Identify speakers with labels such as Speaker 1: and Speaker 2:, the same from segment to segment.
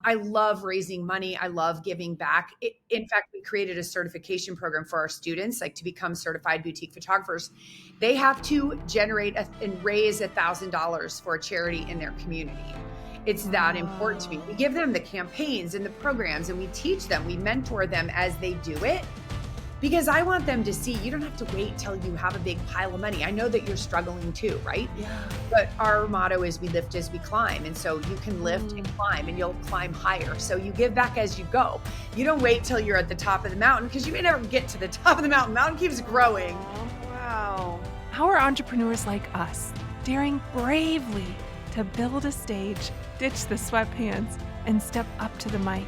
Speaker 1: I love raising money. I love giving back. In fact, we created a certification program for our students, like to become certified boutique photographers. They have to generate and raise $1,000 for a charity in their community. It's that important to me.
Speaker 2: Wow.
Speaker 1: We give them the campaigns and the programs, and we teach them, we mentor them as they do it. Because I want them to see you don't have to wait till you have a big pile of money. I know that you're struggling too, right?
Speaker 2: Yeah.
Speaker 1: But our motto is we lift as we climb. And so you can lift and climb and you'll climb higher. So you give back as you go. You don't wait till you're at the top of the mountain because you may never get to the top of the mountain. The mountain keeps growing.
Speaker 2: Wow. How are entrepreneurs like us daring bravely to build a stage, ditch the sweatpants, and step up to the mic?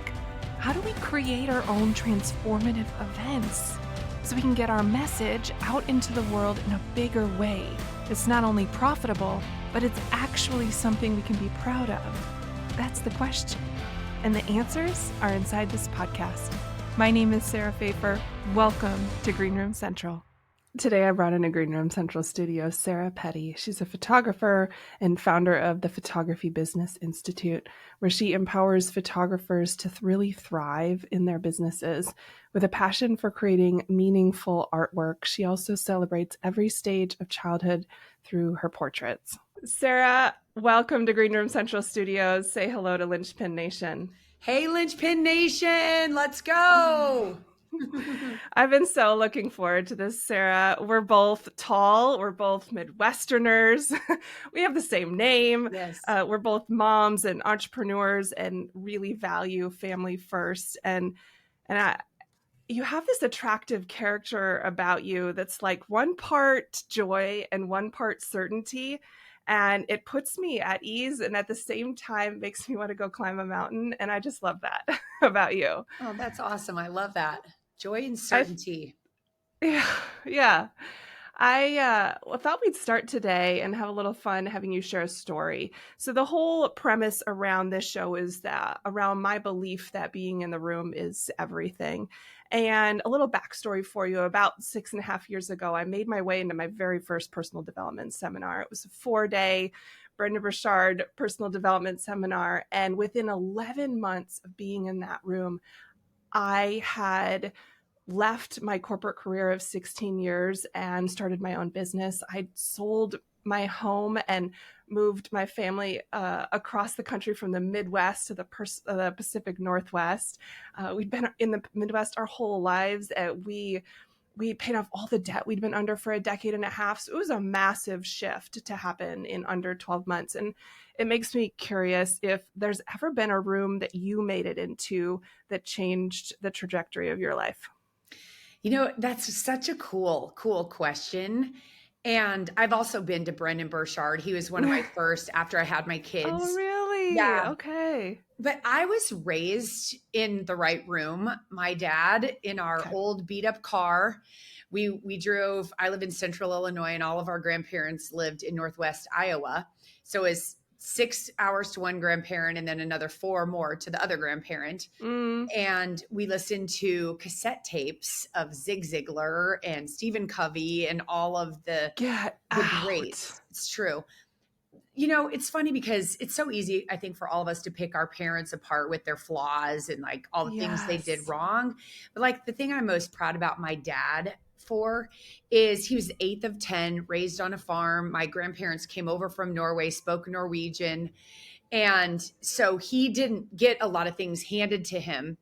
Speaker 2: How do we create our own transformative events so we can get our message out into the world in a bigger way? It's not only profitable, but it's actually something we can be proud of. That's the question. And the answers are inside this podcast. My name is Sarah Pfeiffer. Welcome to Green Room Central. Today, I brought in a Green Room Central studio, Sarah Petty. She's a photographer and founder of the Photography Business Institute, where she empowers photographers to really thrive in their businesses. With a passion for creating meaningful artwork, she also celebrates every stage of childhood through her portraits. Sarah, welcome to Green Room Central Studios. Say hello to Lynchpin Nation.
Speaker 1: Hey, Lynchpin Nation, let's go.
Speaker 2: I've been so looking forward to this, Sarah. We're both tall. We're both Midwesterners. We have the same name.
Speaker 1: Yes.
Speaker 2: We're both moms and entrepreneurs and really value family first. And you have this attractive character about you that's like one part joy and one part certainty. And it puts me at ease and at the same time makes me want to go climb a mountain. And I just love that about you.
Speaker 1: Oh, that's awesome. I love that. Joy and certainty.
Speaker 2: Yeah. I thought we'd start today and have a little fun having you share a story. So the whole premise around this show is that around my belief that being in the room is everything. And a little backstory for you. About 6.5 years ago, I made my way into my very first personal development seminar. It was a 4-day Brendon Burchard personal development seminar. And within 11 months of being in that room, I had left my corporate career of 16 years and started my own business. I sold my home and moved my family across the country from the Midwest to the Pacific Northwest. We'd been in the Midwest our whole lives. We paid off all the debt we'd been under for a decade and a half. So it was a massive shift to happen in under 12 months. And it makes me curious if there's ever been a room that you made it into that changed the trajectory of your life.
Speaker 1: You know, that's such a cool question. And I've also been to Brendon Burchard. He was one of my first after I had my kids.
Speaker 2: Oh, really?
Speaker 1: Yeah.
Speaker 2: Okay.
Speaker 1: But I was raised in the right room. My dad in our old beat up car. We drove, I live in central Illinois and all of our grandparents lived in Northwest Iowa. So it's 6 hours to one grandparent and then another 4 more to the other grandparent. And we listened to cassette tapes of Zig Ziglar and Stephen Covey and all of the greats. It's true. You know, it's funny because it's so easy, I think, for all of us to pick our parents apart with their flaws and like all the things they did wrong. But like the thing I'm most proud about my dad for is he was the 8th of 10, raised on a farm. My grandparents came over from Norway, spoke Norwegian. And so he didn't get a lot of things handed to him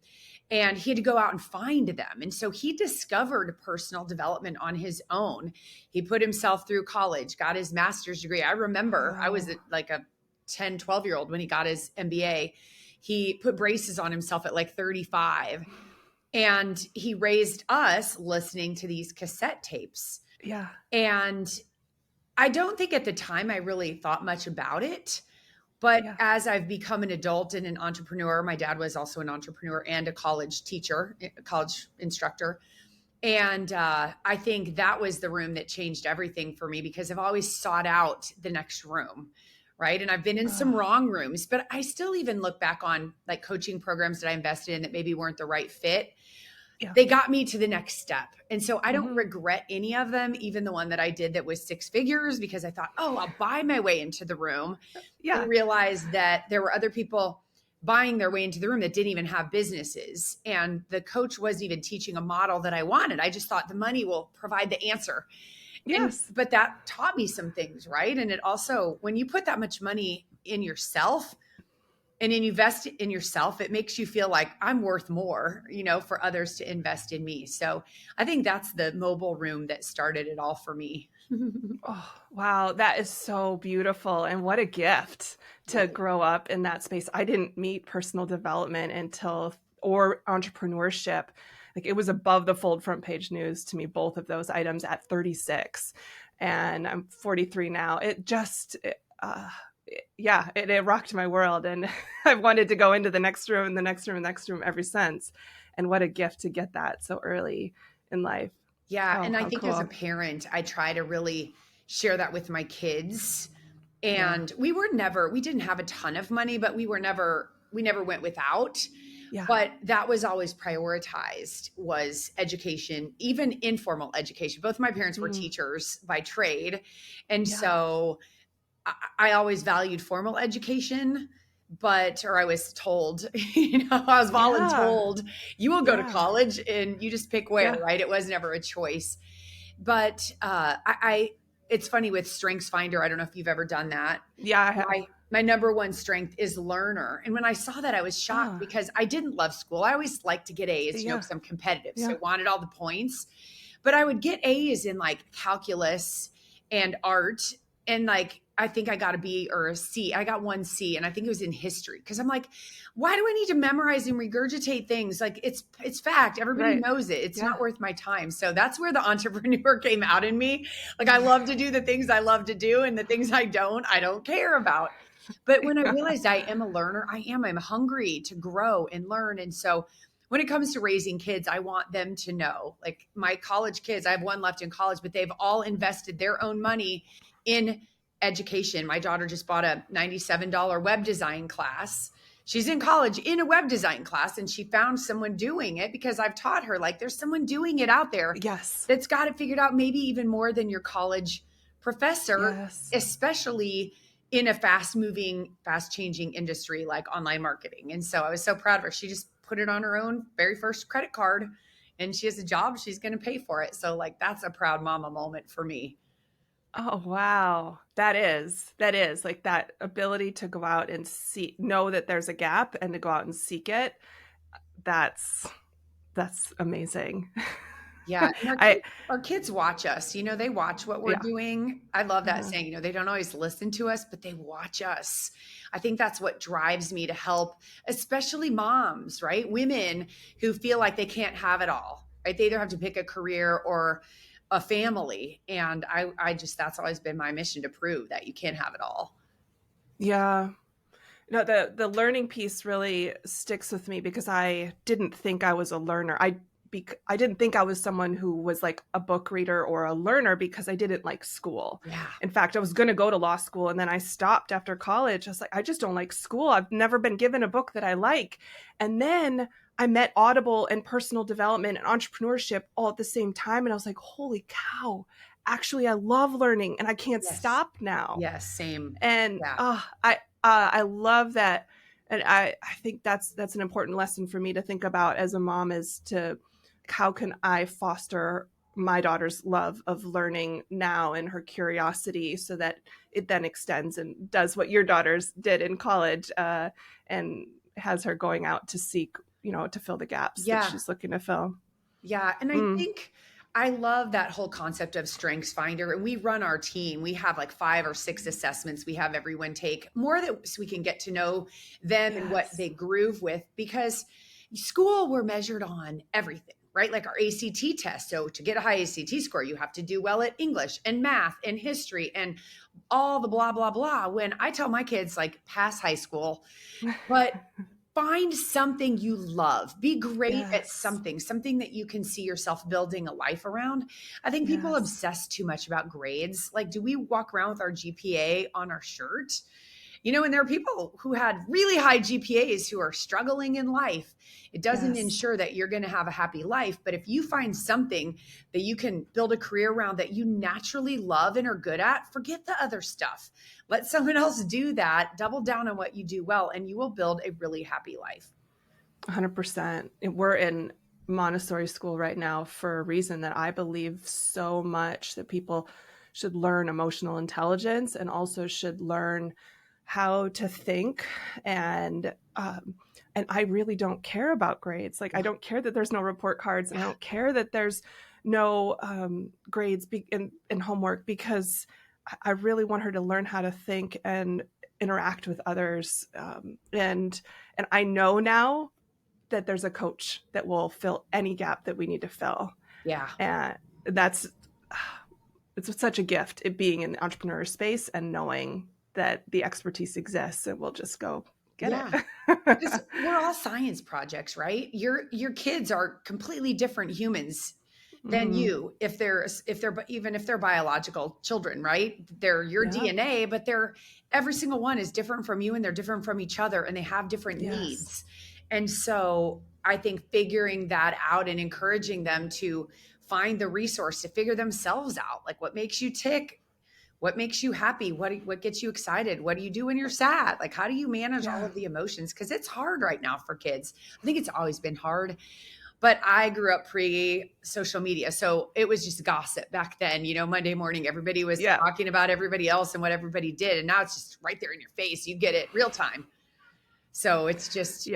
Speaker 1: and he had to go out and find them. And so he discovered personal development on his own. He put himself through college, got his master's degree. I remember I was like a 10, 12-year-old when he got his MBA. He put braces on himself at like 35. And he raised us listening to these cassette tapes.
Speaker 2: Yeah.
Speaker 1: And I don't think at the time I really thought much about it. But as I've become an adult and an entrepreneur, my dad was also an entrepreneur and a college teacher, a college instructor. And I think that was the room that changed everything for me because I've always sought out the next room. Right. And I've been in some wrong rooms, but I still even look back on like coaching programs that I invested in that maybe weren't the right fit. Yeah. They got me to the next step. And so I don't regret any of them, even the one that I did that was 6 figures, because I thought, oh, I'll buy my way into the room. Yeah. And realized that there were other people buying their way into the room that didn't even have businesses. And the coach wasn't even teaching a model that I wanted. I just thought the money will provide the answer.
Speaker 2: Yes.
Speaker 1: But that taught me some things, right? And it also, when you put that much money in yourself and then you invest in yourself, it makes you feel like I'm worth more, for others to invest in me. So I think that's the mobile room that started it all for me.
Speaker 2: Oh, wow. That is so beautiful. And what a gift to
Speaker 1: Right.
Speaker 2: grow up in that space. I didn't meet personal development or entrepreneurship. Like it was above the fold front page news to me, both of those items at 36. And I'm 43 now. It rocked my world. And I've wanted to go into the next room and the next room and the next room ever since. And what a gift to get that so early in life.
Speaker 1: Yeah.
Speaker 2: Oh,
Speaker 1: And I
Speaker 2: how
Speaker 1: think as a
Speaker 2: cool.
Speaker 1: parent, I try to really share that with my kids.
Speaker 2: Yeah.
Speaker 1: And we didn't have a ton of money, but we never went without.
Speaker 2: Yeah.
Speaker 1: But that was always prioritized, was education, even informal education. Both my parents were
Speaker 2: Mm,
Speaker 1: teachers by trade. And
Speaker 2: yeah.
Speaker 1: so I always valued formal education, or I was told, I was
Speaker 2: Yeah.
Speaker 1: voluntold, you will go to
Speaker 2: Yeah.
Speaker 1: college and you just pick where,
Speaker 2: Yeah.
Speaker 1: right? It was never a choice. But it's funny with Strengths Finder. I don't know if you've ever done that.
Speaker 2: Yeah, I have.
Speaker 1: My number one strength is learner. And when I saw that, I was shocked
Speaker 2: Ah,
Speaker 1: because I didn't love school. I always liked to get A's,
Speaker 2: yeah.
Speaker 1: because I'm competitive. So
Speaker 2: Yeah.
Speaker 1: I wanted all the points. But I would get A's in like calculus and art. And like, I think I got a B or a C. I got one C, and I think it was in history. Cause I'm like, why do I need to memorize and regurgitate things? Like it's fact. Everybody
Speaker 2: Right.
Speaker 1: knows it. It's
Speaker 2: Yeah.
Speaker 1: not worth my time. So that's where the entrepreneur came out in me. Like I love to do the things I love to do, and the things I don't care about. But when I
Speaker 2: Yeah.
Speaker 1: realized I am a learner, I'm hungry to grow and learn. And so when it comes to raising kids, I want them to know, like my college kids, I have one left in college, but they've all invested their own money in education. My daughter just bought a $97 web design class. She's in college in a web design class, and she found someone doing it because I've taught her, like, there's someone doing it out there
Speaker 2: Yes.
Speaker 1: that's got it figured out, maybe even more than your college professor,
Speaker 2: Yes.
Speaker 1: especially in a fast moving, fast changing industry like online marketing. And so I was so proud of her. She just put it on her own very first credit card, and she has a job. She's going to pay for it. So like, that's a proud mama moment for me.
Speaker 2: Oh, wow. That is like that ability to go out and know that there's a gap and to go out and seek it. That's that's amazing.
Speaker 1: Yeah. And
Speaker 2: I
Speaker 1: our kids watch us, they watch what we're
Speaker 2: yeah.
Speaker 1: doing. I love that
Speaker 2: Uh-huh.
Speaker 1: saying, they don't always listen to us, but they watch us. I think that's what drives me to help, especially moms, right? Women who feel like they can't have it all, right? They either have to pick a career or a family. And that's always been my mission, to prove that you can have it all.
Speaker 2: Yeah. No, the learning piece really sticks with me because I didn't think I was a learner. I didn't think I was someone who was like a book reader or a learner because I didn't like school.
Speaker 1: Yeah.
Speaker 2: In fact, I was going to go to law school and then I stopped after college. I was like, I just don't like school. I've never been given a book that I like. And then I met Audible and personal development and entrepreneurship all at the same time. And I was like, holy cow, actually, I love learning and I can't
Speaker 1: Yes.
Speaker 2: stop now.
Speaker 1: Yes. Same.
Speaker 2: And
Speaker 1: Yeah.
Speaker 2: I love that. And I think that's an important lesson for me to think about as a mom, is to how can I foster my daughter's love of learning now and her curiosity so that it then extends and does what your daughters did in college, and has her going out to seek, to fill the gaps that
Speaker 1: Yeah.
Speaker 2: she's looking to fill.
Speaker 1: Yeah. And I
Speaker 2: Mm,
Speaker 1: think I love that whole concept of Strengths Finder. And we run our team. We have like 5 or 6 assessments we have everyone take, more that so we can get to know them and what
Speaker 2: yes.
Speaker 1: they groove with, because school, we're measured on everything, right? Like our ACT test. So to get a high ACT score, you have to do well at English and math and history and all the blah, blah, blah. When I tell my kids, like, pass high school, but find something you love. Be great at
Speaker 2: Yes.
Speaker 1: something that you can see yourself building a life around. I think people
Speaker 2: Yes.
Speaker 1: obsess too much about grades. Like, do we walk around with our GPA on our shirt? And there are people who had really high GPAs who are struggling in life. It doesn't ensure that you're going to have a happy life. But if you find something that you can build a career around that you naturally love and are good at, forget the other stuff. Let someone else do that. Double down on what you do well, and you will build a really happy life.
Speaker 2: 100%. We're in Montessori school right now for a reason that I believe so much that people should learn emotional intelligence and also should learn how to think. And I really don't care about grades. Like, I don't care that there's no report cards, and I don't care that there's no grades in homework, because I really want her to learn how to think and interact with others. And I know now that there's a coach that will fill any gap that we need to fill.
Speaker 1: Yeah.
Speaker 2: And it's such a gift, it being in the entrepreneur space and knowing that the expertise exists, and we'll just go get it.
Speaker 1: We're all science projects, right? Your kids are completely different humans than you, if they're biological children, right? They're your DNA, but every single one is different from you, and they're different from each other, and they have different needs. And so I think figuring that out and encouraging them to find the resource to figure themselves out, like what makes you tick, what makes you happy, what gets you excited, what do you do when you're sad? Like, how do you manage all of the emotions? Because it's hard right now for kids. I think it's always been hard. But I grew up pre-social media. So it was just gossip back then. Monday morning, everybody was talking about everybody else and what everybody did. And now it's just right there in your face. You get it real time. So it's just,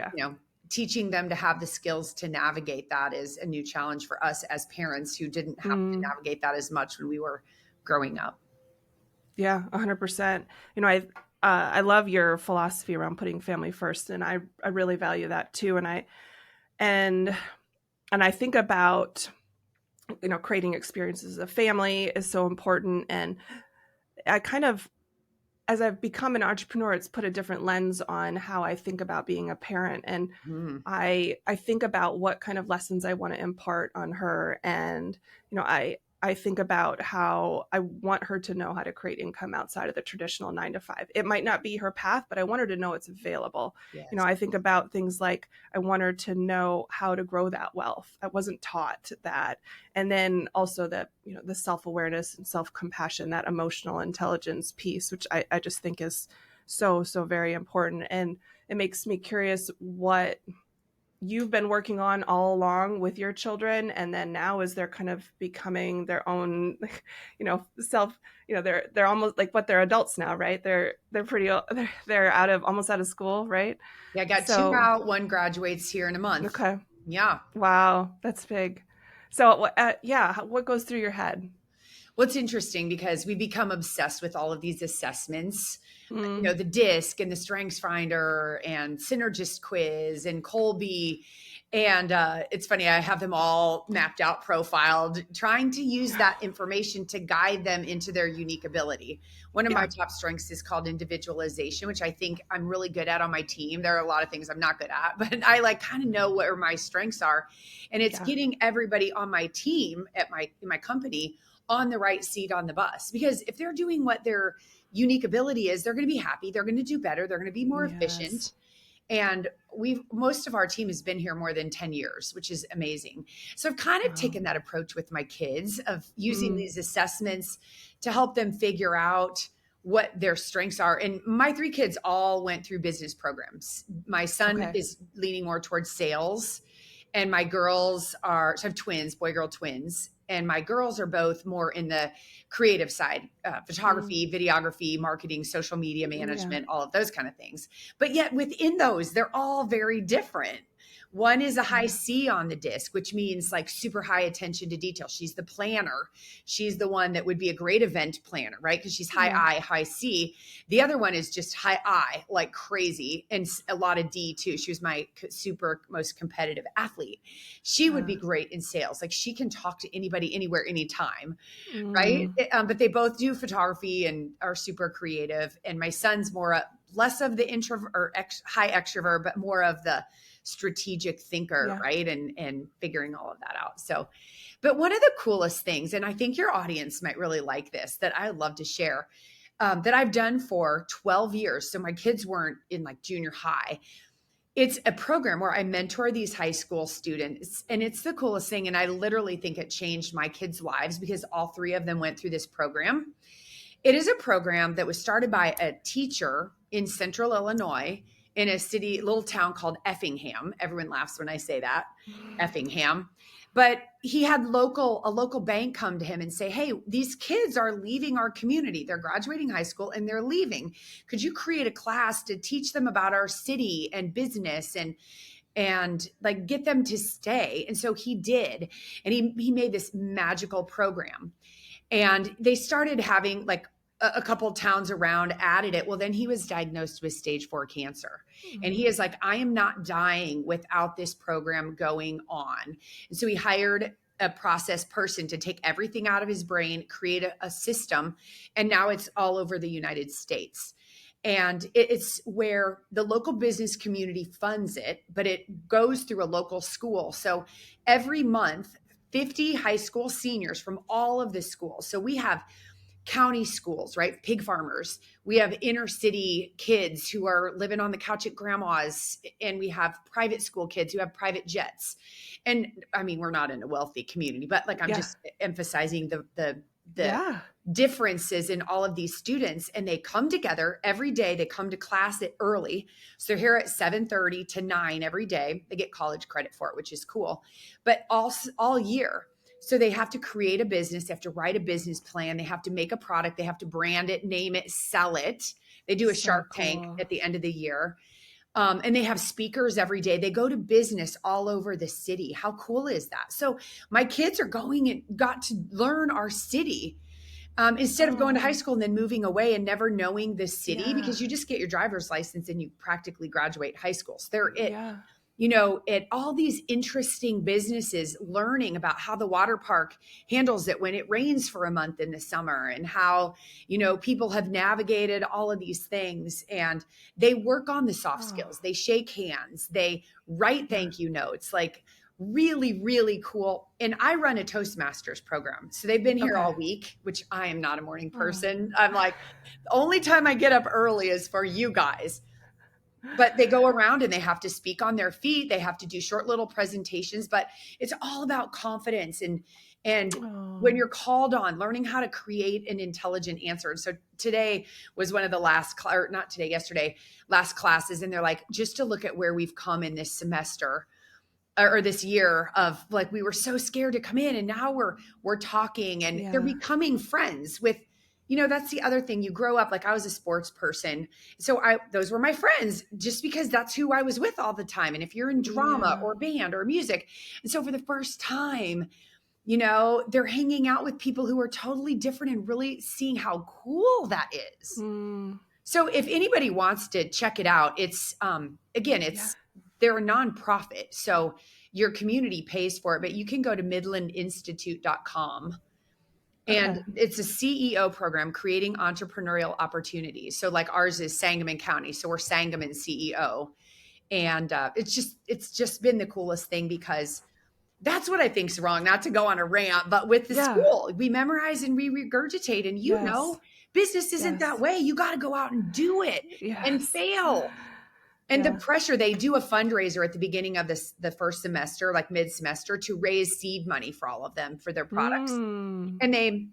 Speaker 1: teaching them to have the skills to navigate that is a new challenge for us as parents who didn't have to navigate that as much when we were growing up. Yeah,
Speaker 2: 100%. I love your philosophy around putting family first, and I really value that too. And I think about, creating experiences as a family is so important. And I kind of, as I've become an entrepreneur, it's put a different lens on how I think about being a parent. And I think about what kind of lessons I want to impart on her. And, I think about how I want her to know how to create income outside of the traditional 9-to-5. It might not be her path, but I want her to know it's available. Yes. I think about things like I want her to know how to grow that wealth. I wasn't taught that. And then also that, the self-awareness and self-compassion, that emotional intelligence piece, which I just think is so, so very important. And it makes me curious what you've been working on all along with your children, and then now as they're kind of becoming their own, self, they're almost like, they're adults now, right? They're they're almost out of school, right?
Speaker 1: Yeah, I got 2 out. 1 graduates here in a month.
Speaker 2: Okay.
Speaker 1: Yeah.
Speaker 2: Wow, that's big. So, what goes through your head?
Speaker 1: Well, it's interesting because we become obsessed with all of these assessments, the DISC and the Strengths Finder and Synergist Quiz and Colby. And it's funny, I have them all mapped out, profiled, trying to use that information to guide them into their unique ability. One of my top strengths is called individualization, which I think I'm really good at on my team. There are a lot of things I'm not good at, but I kind of know where my strengths are. And it's getting everybody on my team in my company on the right seat on the bus. Because if they're doing what their unique ability is, they're going to be happy. They're going to do better. They're going to be more efficient. And most of our team has been here more than 10 years, which is amazing. So I've kind of taken that approach with my kids of using these assessments to help them figure out what their strengths are. And my 3 kids all went through business programs. My son is leaning more towards sales, and my girls so I have twins, boy-girl twins. And my girls are both more in the creative side, photography, videography, marketing, social media management, all of those kind of things. But yet within those, they're all very different. One is a high C on the DISC, which means like super high attention to detail. She's the planner. She's the one that would be a great event planner, right? Because she's high I, high C. The other one is just high I, like crazy, and a lot of D too. She was my super most competitive athlete. She would be great in sales. Like she can talk to anybody, anywhere, anytime, right? But they both do photography and are super creative. And my son's less of the introvert or high extrovert, but more of the strategic thinker, right? And figuring all of that out. So, but one of the coolest things, and I think your audience might really like this, that I love to share, that I've done for 12 years. So my kids weren't in like junior high. It's a program where I mentor these high school students, and it's the coolest thing. And I literally think it changed my kids' lives because all three of them went through this program. It is a program that was started by a teacher in central Illinois in a city, little town called Effingham. Everyone laughs when I say that, Effingham. But he had a local bank come to him and say, "Hey, these kids are leaving our community. They're graduating high school and they're leaving. Could you create a class to teach them about our city and business and like get them to stay?" And so he did. And he made this magical program. And they started having like a couple towns around added it. Well, then he was diagnosed with stage 4 cancer. And he is like, "I am not dying without this program going on." And so he hired a process person to take everything out of his brain, create a system. And now it's all over the United States. And it's where the local business community funds it, but it goes through a local school. So every month, 50 high school seniors from all of the schools. So we have county schools, right? Pig farmers. We have inner city kids who are living on the couch at grandma's, and we have private school kids who have private jets. And I mean, we're not in a wealthy community, but like I'm just emphasizing the differences in all of these students. And they come together every day. They come to class at early. So they're here at 7:30 to 9 every day. They get college credit for it, which is cool, but all year. So they have to create a business. They have to write a business plan. They have to make a product. They have to brand it, name it, sell it. They do a Shark Tank at the end of the year. And they have speakers every day. They go to business all over the city. How cool is that? So my kids are going and got to learn our city instead of going to high school and then moving away and never knowing the city, because you just get your driver's license and you practically graduate high school. So they're at all these interesting businesses, learning about how the water park handles it when it rains for a month in the summer, and how, people have navigated all of these things. And they work on the soft skills. They shake hands. They write thank you notes, like really, really cool. And I run a Toastmasters program. So they've been here all week, which I am not a morning person. I'm like, the only time I get up early is for you guys. But they go around and they have to speak on their feet. They have to do short little presentations, but it's all about confidence and when you're called on, learning how to create an intelligent answer. And so today was one of the yesterday, last classes. And they're like, just to look at where we've come in this semester or this year of like, we were so scared to come in, and now we're talking, and they're becoming friends with, that's the other thing. You grow up, like I was a sports person. So those were my friends just because that's who I was with all the time. And if you're in drama or band or music. And so for the first time, they're hanging out with people who are totally different and really seeing how cool that is. So if anybody wants to check it out, it's, they're a nonprofit. So your community pays for it, but you can go to midlandinstitute.com. And it's a CEO program, creating entrepreneurial opportunities. So like ours is Sangamon County. So we're Sangamon CEO. And it's just been the coolest thing, because that's what I think's wrong, not to go on a rant, but with the school, we memorize and we regurgitate, and business isn't that way. You got to go out and do it and fail. And the pressure, they do a fundraiser at the beginning of the first semester, like mid-semester, to raise seed money for all of them for their products. And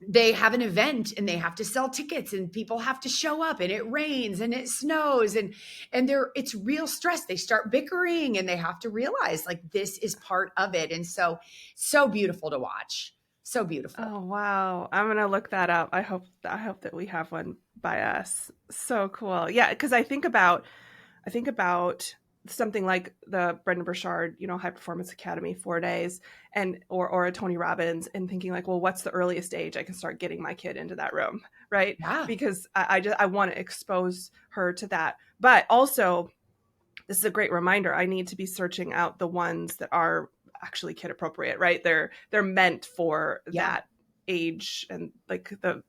Speaker 1: they have an event and they have to sell tickets, and people have to show up, and it rains and it snows, and it's real stress. They start bickering, and they have to realize like this is part of it. And so beautiful to watch. So beautiful.
Speaker 2: Oh, wow. I'm going to look that up. I hope that we have one by us. So cool. Yeah. Cause I think about something like the Brendan Burchard, High Performance Academy, 4 days, and, or a Tony Robbins, and thinking like, well, what's the earliest age I can start getting my kid into that room? Right.
Speaker 1: Yeah.
Speaker 2: Because I want to expose her to that. But also, this is a great reminder. I need to be searching out the ones that are actually kid appropriate, right? They're meant for that age and like the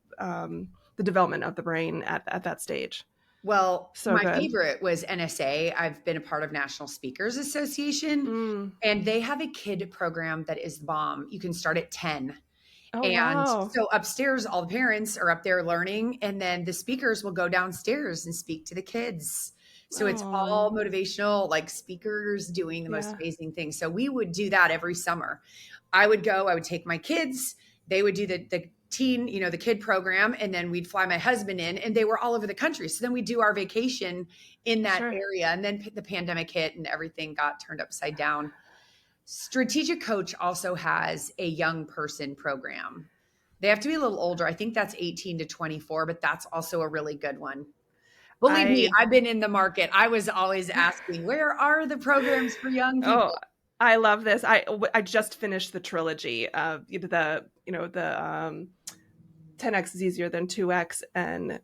Speaker 2: development of the brain at that stage.
Speaker 1: Well, my favorite was NSA. I've been a part of National Speakers Association, and they have a kid program that is the bomb. You can start at 10.
Speaker 2: Oh,
Speaker 1: And
Speaker 2: wow.
Speaker 1: so upstairs, all the parents are up there learning, and then the speakers will go downstairs and speak to the kids. So it's all
Speaker 2: Oh,
Speaker 1: motivational, like speakers doing the most
Speaker 2: yeah,
Speaker 1: amazing things. So we would do that every summer. I would go, I would take my kids, they would do the teen, the kid program, and then we'd fly my husband in, and they were all over the country. So then we'd do our vacation in that
Speaker 2: sure.
Speaker 1: area. And then the pandemic hit and everything got turned upside down. Strategic Coach also has a young person program. They have to be a little older. I think that's 18 to 24, but that's also a really good one. Believe me,
Speaker 2: I
Speaker 1: I've been in the market. I was always asking, where are the programs for young
Speaker 2: oh,
Speaker 1: people?
Speaker 2: I love this. I just finished the trilogy of the 10x is easier than 2x and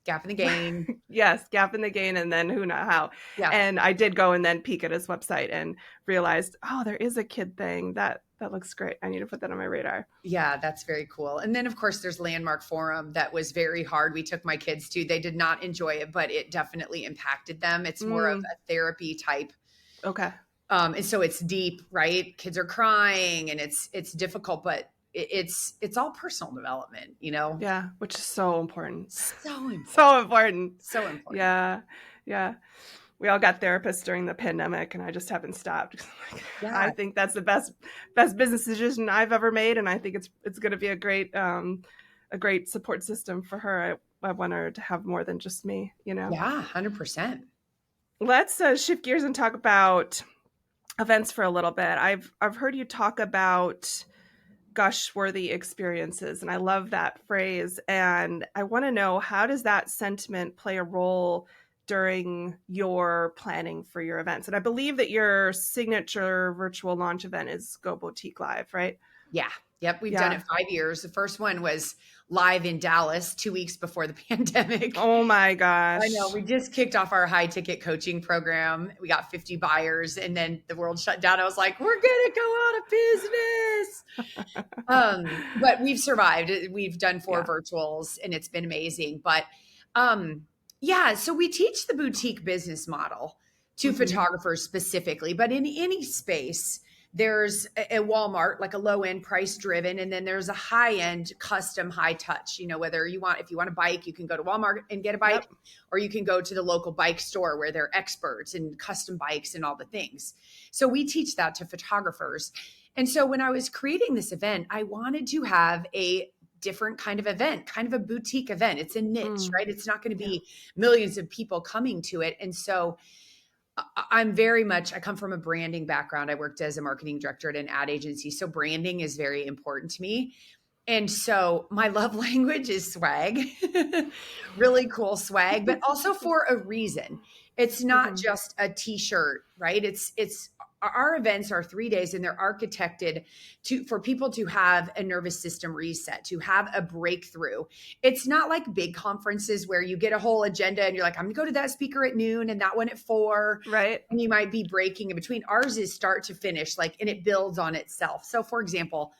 Speaker 1: Gap in the Gain.
Speaker 2: yes, Gap in the Gain, and then Who Not How.
Speaker 1: Yeah.
Speaker 2: And I did go and then peek at his website and realized, oh, there is a kid thing. That looks great. I need to put that on my radar.
Speaker 1: Yeah, that's very cool. And then, of course, there's Landmark Forum that was very hard. We took my kids to. They did not enjoy it, but it definitely impacted them. It's more of
Speaker 2: Mm,
Speaker 1: a therapy type.
Speaker 2: okay.
Speaker 1: And so it's deep, right? Kids are crying and it's difficult, but it's all personal development,
Speaker 2: Yeah, which is so important.
Speaker 1: So important.
Speaker 2: So important.
Speaker 1: So important.
Speaker 2: Yeah. Yeah. We all got therapists during the pandemic and I just haven't stopped. I
Speaker 1: Yeah.
Speaker 2: think that's the best business decision I've ever made. And I think it's going to be a great support system for her. I want her to have more than just me,
Speaker 1: Yeah. 100%.
Speaker 2: Let's shift gears and talk about events for a little bit. I've heard you talk about gush-worthy experiences, and I love that phrase. And I want to know, how does that sentiment play a role during your planning for your events? And I believe that your signature virtual launch event is Go Boutique Live, right?
Speaker 1: Yeah. Yep. We've done
Speaker 2: Yeah.
Speaker 1: it 5 years. The first one was live in Dallas 2 weeks before the pandemic.
Speaker 2: Oh my
Speaker 1: I know.
Speaker 2: gosh.
Speaker 1: We just kicked off our high ticket coaching program. We got 50 buyers and then the world shut down. I was like, we're going to go out of business. But we've survived. We've done 4
Speaker 2: Yeah.
Speaker 1: virtuals and it's been amazing. But yeah, so we teach the boutique business model to
Speaker 2: Mm-hmm.
Speaker 1: photographers specifically, but in any space, there's a Walmart, like a low end price driven, and then there's a high end custom high touch. Whether if you want a bike, you can go to Walmart and get a bike,
Speaker 2: Yep.
Speaker 1: or you can go to the local bike store where they're experts in custom bikes and all the things. So we teach that to photographers. And so when I was creating this event, I wanted to have a different kind of event, kind of a boutique event. It's a niche, right? It's not going to
Speaker 2: Yeah.
Speaker 1: be millions of people coming to it. And so I come from a branding background. I worked as a marketing director at an ad agency. So branding is very important to me. And so my love language is swag, really cool swag, but also for a reason. It's not
Speaker 2: Mm-hmm.
Speaker 1: just a t-shirt, right? It's our events are 3 days and they're architected for people to have a nervous system reset, to have a breakthrough. It's not like big conferences where you get a whole agenda and you're like, I'm gonna go to that speaker at noon and that one at 4.
Speaker 2: Right.
Speaker 1: And you might be breaking in between. Ours is start to finish, and it builds on itself. So for example,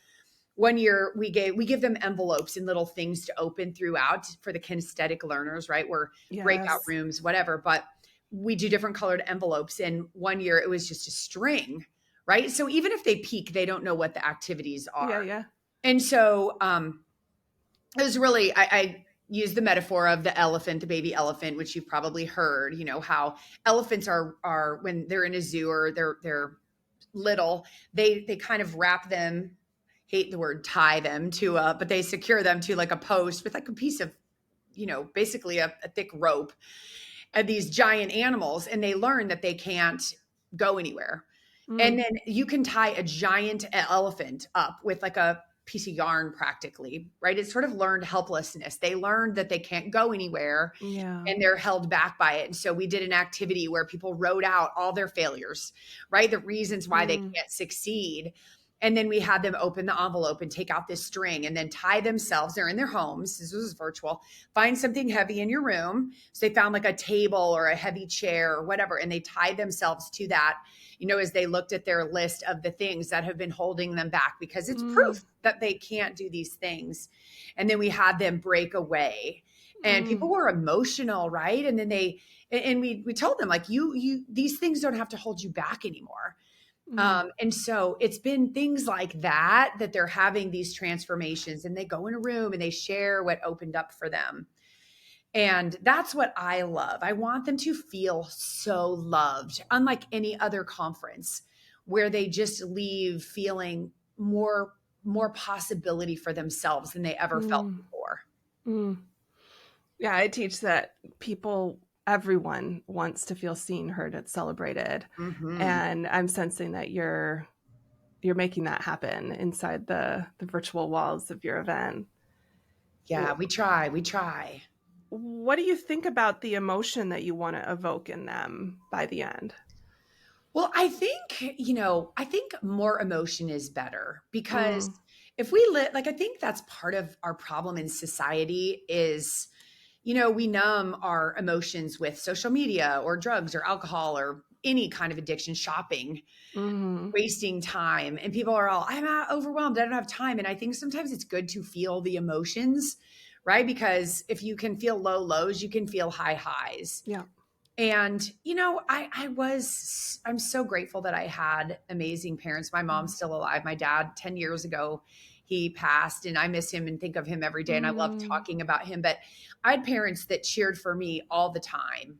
Speaker 1: one year we give them envelopes and little things to open throughout for the kinesthetic learners, right? We're breakout
Speaker 2: Yes.
Speaker 1: rooms, whatever, but we do different colored envelopes. And one year it was just a string, right? So even if they peek, they don't know what the activities
Speaker 2: Yeah.
Speaker 1: are.
Speaker 2: Yeah.
Speaker 1: And so it was really, I use the metaphor of the elephant, the baby elephant, which you've probably heard, how elephants are when they're in a zoo or they're little, they kind of wrap them, hate the word tie them to but they secure them to like a post with like a piece of, basically a thick rope, and these giant animals, and they learn that they can't go anywhere. And
Speaker 2: Mm.
Speaker 1: then you can tie a giant elephant up with like a piece of yarn practically, right? It's sort of learned helplessness. They learned that they can't go anywhere
Speaker 2: Yeah.
Speaker 1: and they're held back by it. And so we did an activity where people wrote out all their failures, right? The reasons why they
Speaker 2: Mm.
Speaker 1: can't succeed. And then we had them open the envelope and take out this string and then tie themselves. They're in their homes. This was virtual. Find something heavy in your room. So they found like a table or a heavy chair or whatever, and they tied themselves to that, as they looked at their list of the things that have been holding them back, because it's
Speaker 2: Mm.
Speaker 1: proof that they can't do these things. And then we had them break away. And people
Speaker 2: Mm.
Speaker 1: were emotional, right? And then we told them, like, you these things don't have to hold you back anymore.
Speaker 2: Mm.
Speaker 1: And so it's been things like that they're having these transformations, and they go in a room and they share what opened up for them. And that's what I love. I want them to feel so loved, unlike any other conference, where they just leave feeling more possibility for themselves than they ever felt
Speaker 2: Mm.
Speaker 1: before.
Speaker 2: Mm. Yeah, I teach that everyone wants to feel seen, heard, and celebrated.
Speaker 1: Hmm.
Speaker 2: And I'm sensing that you're making that happen inside the virtual walls of your event.
Speaker 1: Yeah, we try. We try.
Speaker 2: What do you think about the emotion that you want to evoke in them by the end?
Speaker 1: Well, I think more emotion is better, because
Speaker 2: Mm.
Speaker 1: if we like, I think that's part of our problem in society is, we numb our emotions with social media or drugs or alcohol or any kind of addiction, shopping,
Speaker 2: Mm.
Speaker 1: wasting time. And people are all, I'm overwhelmed. I don't have time. And I think sometimes it's good to feel the emotions, right? Because if you can feel low lows, you can feel high highs.
Speaker 2: Yeah.
Speaker 1: And, I'm so grateful that I had amazing parents. My mom's still alive. My dad, 10 years ago, he passed, and I miss him and think of him every day. And I love
Speaker 2: Mm.
Speaker 1: talking about him. But I had parents that cheered for me all the time.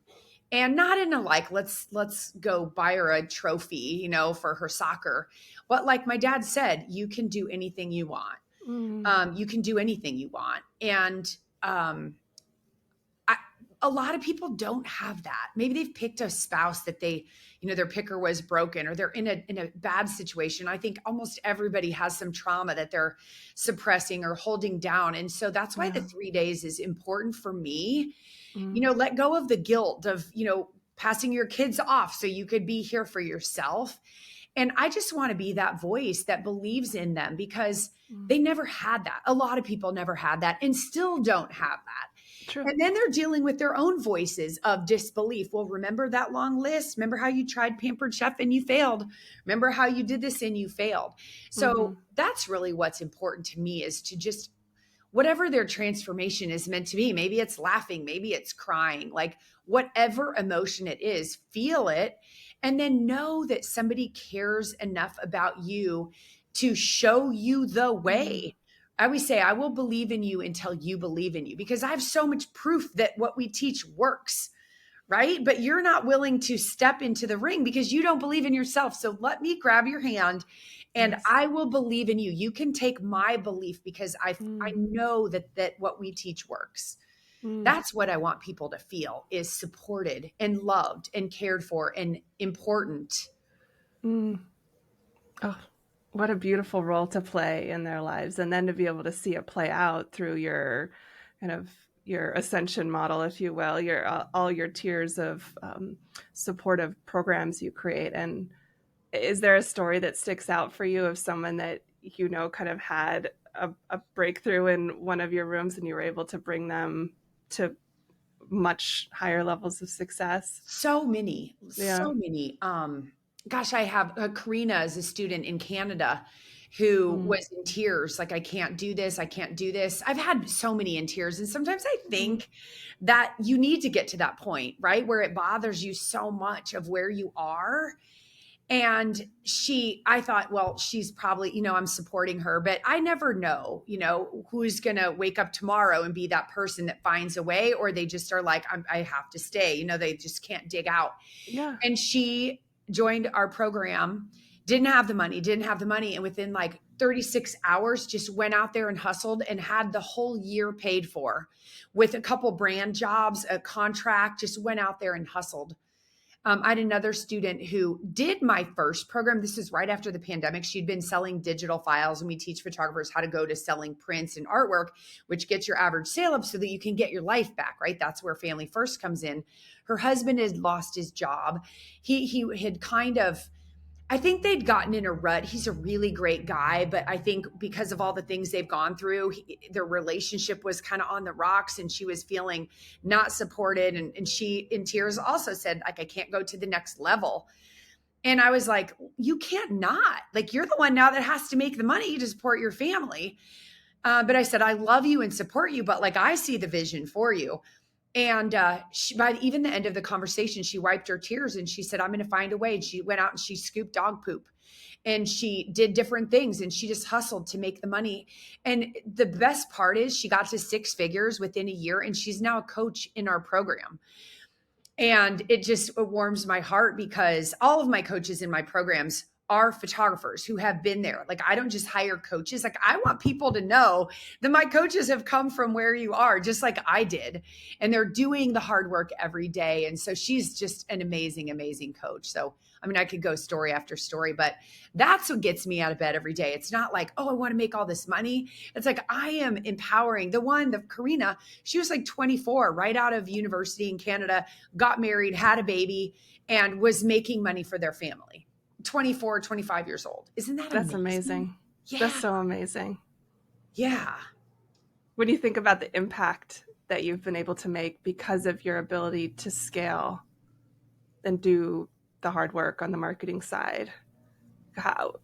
Speaker 1: And not in a like, let's go buy her a trophy, for her soccer. But like my dad said, you can do anything you want.
Speaker 2: Mm.
Speaker 1: You can do anything you want. And I, a lot of people don't have that. Maybe they've picked a spouse that their picker was broken, or they're in a bad situation. I think almost everybody has some trauma that they're suppressing or holding down. And so that's why the
Speaker 2: Yeah.
Speaker 1: 3 days is important for me.
Speaker 2: Mm.
Speaker 1: Let go of the guilt of, passing your kids off so you could be here for yourself. And I just want to be that voice that believes in them, because
Speaker 2: Mm.
Speaker 1: they never had that. A lot of people never had that and still don't have that.
Speaker 2: True.
Speaker 1: And then they're dealing with their own voices of disbelief. Well, remember that long list? Remember how you tried Pampered Chef and you failed? Remember how you did this and you failed?
Speaker 2: Mm-hmm.
Speaker 1: So that's really what's important to me, is to just, whatever their transformation is meant to be. Maybe it's laughing, maybe it's crying, like whatever emotion it is, feel it. And then know that somebody cares enough about you to show you the
Speaker 2: Mm.
Speaker 1: way. I always say, I will believe in you until you believe in you, because I have so much proof that what we teach works, right? But you're not willing to step into the ring because you don't believe in yourself. So let me grab your hand and
Speaker 2: Yes.
Speaker 1: I will believe in you. You can take my belief, because I
Speaker 2: Mm.
Speaker 1: know that what we teach works.
Speaker 2: Mm.
Speaker 1: That's what I want people to feel, is supported and loved and cared for and important.
Speaker 2: Mm. Oh, what a beautiful role to play in their lives. And then to be able to see it play out through your kind of your ascension model, if you will, your all your tiers of supportive programs you create. And is there a story that sticks out for you of someone that kind of had a breakthrough in one of your rooms and you were able to bring them to much higher levels of success?
Speaker 1: So many,
Speaker 2: Yeah.
Speaker 1: so many. Gosh, I have Karina as a student in Canada who
Speaker 2: Mm.
Speaker 1: was in tears. Like, I can't do this. I can't do this. I've had so many in tears. And sometimes I
Speaker 2: Mm.
Speaker 1: think that you need to get to that point, right? Where it bothers you so much of where you are. And I thought, well, she's probably, I'm supporting her, but I never know, who's going to wake up tomorrow and be that person that finds a way, or they just are like, I have to stay, they just can't dig out.
Speaker 2: Yeah.
Speaker 1: And she joined our program, didn't have the money. And within like 36 hours, just went out there and hustled and had the whole year paid for with a couple brand jobs, a contract, just went out there and hustled. I had another student who did my first program. This is right after the pandemic. She'd been selling digital files, and we teach photographers how to go to selling prints and artwork, which gets your average sale up so that you can get your life back, right? That's where Family First comes in. Her husband had lost his job. He had kind of, I think they'd gotten in a rut. He's a really great guy, but I think because of all the things they've gone through, their relationship was kind of on the rocks, and she was feeling not supported. And she, in tears, also said, like, I can't go to the next level. And I was like, you can't not. Like, you're the one now that has to make the money to support your family. But I said, I love you and support you, but like, I see the vision for you. And by even the end of the conversation, she wiped her tears and she said, I'm going to find a way. And she went out and she scooped dog poop and she did different things and she just hustled to make the money. And the best part is she got to 6 figures within a year and she's now a coach in our program. And it warms my heart because all of my coaches in my programs are photographers who have been there. Like, I don't just hire coaches. Like, I want people to know that my coaches have come from where you are, just like I did. And they're doing the hard work every day. And so she's just an amazing, amazing coach. So, I mean, I could go story after story, but that's what gets me out of bed every day. It's not like, oh, I want to make all this money. It's like, I am empowering the Karina, she was like 24, right out of university in Canada, got married, had a baby, and was making money for their family. 24, 25 years old. Isn't that amazing?
Speaker 2: That's amazing.
Speaker 1: Yeah.
Speaker 2: That's so amazing.
Speaker 1: Yeah.
Speaker 2: When you think about the impact that you've been able to make because of your ability to scale and do the hard work on the marketing side, how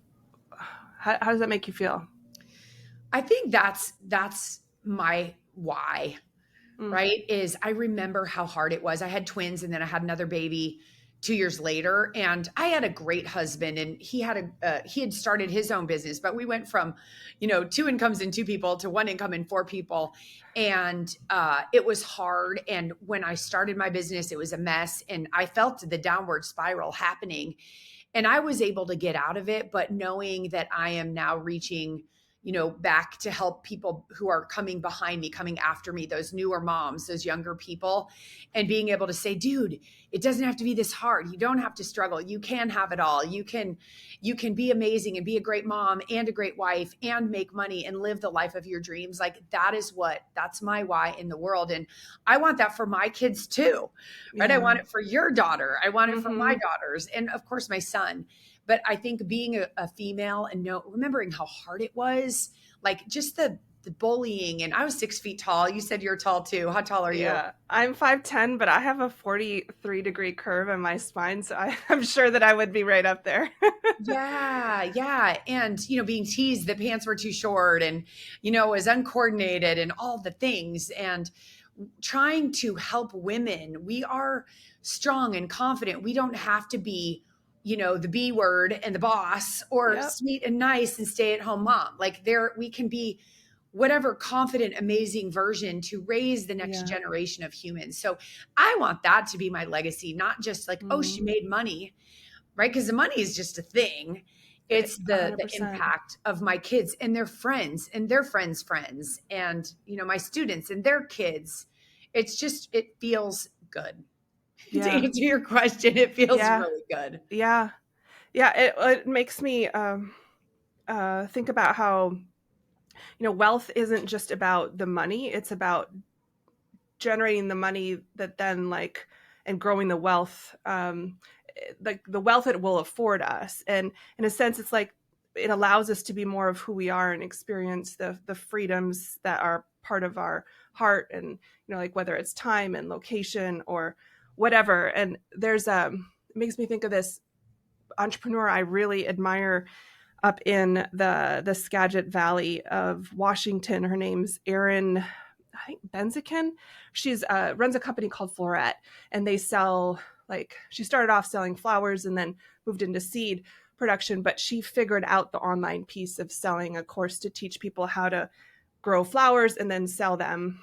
Speaker 2: does that make you feel?
Speaker 1: I think that's my why, right? Is I remember how hard it was. I had twins and then I had another baby 2 years later, and I had a great husband, and he had started his own business, but we went from, 2 incomes and 2 people to 1 income and 4 people. And it was hard. And when I started my business, it was a mess. And I felt the downward spiral happening. And I was able to get out of it, but knowing that I am now reaching, back to help people who are coming behind me, coming after me, those newer moms, those younger people, and being able to say, dude, it doesn't have to be this hard. You don't have to struggle. You can have it all. You can be amazing and be a great mom and a great wife and make money and live the life of your dreams. Like, that's my why in the world. And I want that for my kids too, right?
Speaker 2: Yeah.
Speaker 1: I want it for your daughter. I want it for my daughters. And of course, my son. But I think being a female and remembering how hard it was, like just the bullying. And I was 6 feet tall. You said you're tall too. How tall are you?
Speaker 2: Yeah, I'm 5'10", but I have a 43-degree curve in my spine. So I'm sure that I would be right up there.
Speaker 1: Yeah. And, being teased that pants were too short and, was uncoordinated and all the things. And trying to help women. We are strong and confident. We don't have to be the B word and the boss, or sweet and nice and stay at home mom. Like, we can be whatever confident, amazing version to raise the next generation of humans. So I want that to be my legacy, not just like, oh, she made money, right? Because the money is just a thing. It's the impact of my kids and their friends and their friends' friends and, my students and their kids. It feels good. To answer your question, it feels really good.
Speaker 2: Yeah. It makes me think about how, wealth isn't just about the money. It's about generating the money that then and growing the wealth, like the wealth it will afford us. And in a sense, it's like it allows us to be more of who we are and experience the freedoms that are part of our heart. And, like whether it's time and location or whatever. And there's it makes me think of this entrepreneur I really admire up in the Skagit Valley of Washington. Her name's Erin, I think, Benzikin. She's runs a company called Floret, and they sell, she started off selling flowers and then moved into seed production, but she figured out the online piece of selling a course to teach people how to grow flowers and then sell them.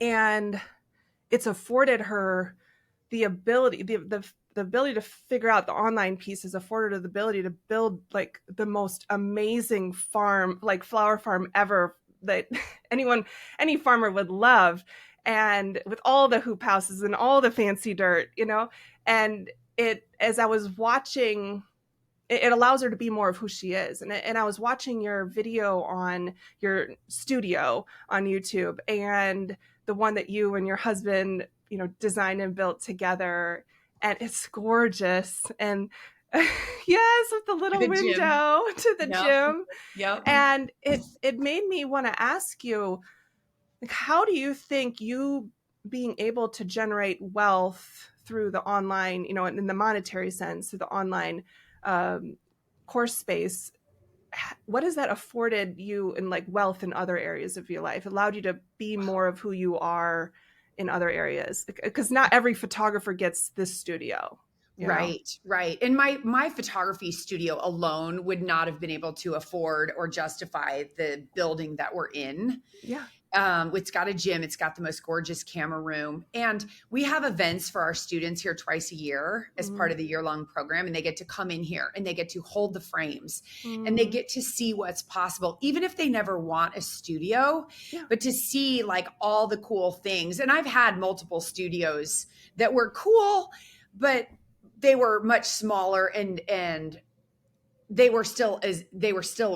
Speaker 2: And it's afforded her the ability, the ability to figure out the online piece has afforded her the ability to build the most amazing farm, flower farm ever that any farmer would love. And with all the hoop houses and all the fancy dirt, and as I was watching, it allows her to be more of who she is. And I was watching your video on your studio on YouTube, and the one that you and your husband, designed and built together. And it's gorgeous. And yes, with the little window to the gym.
Speaker 1: Yep.
Speaker 2: And it made me want to ask you, how do you think you being able to generate wealth through the online, in the monetary sense, through the online course space, what has that afforded you in wealth in other areas of your life? Allowed you to be more of who you are in other areas, because not every photographer gets this studio, you know?
Speaker 1: Right, right. And my photography studio alone would not have been able to afford or justify the building that we're in.
Speaker 2: Yeah.
Speaker 1: It's got a gym. It's got the most gorgeous camera room. And we have events for our students here twice a year as part
Speaker 2: Mm.
Speaker 1: of the year-long program. And they get to come in here and they get to hold the frames and they
Speaker 2: Mm.
Speaker 1: get to see what's possible, even if they never want a studio,
Speaker 2: Yeah.
Speaker 1: but to see like all the cool things. And I've had multiple studios that were cool, but they were much smaller and they were still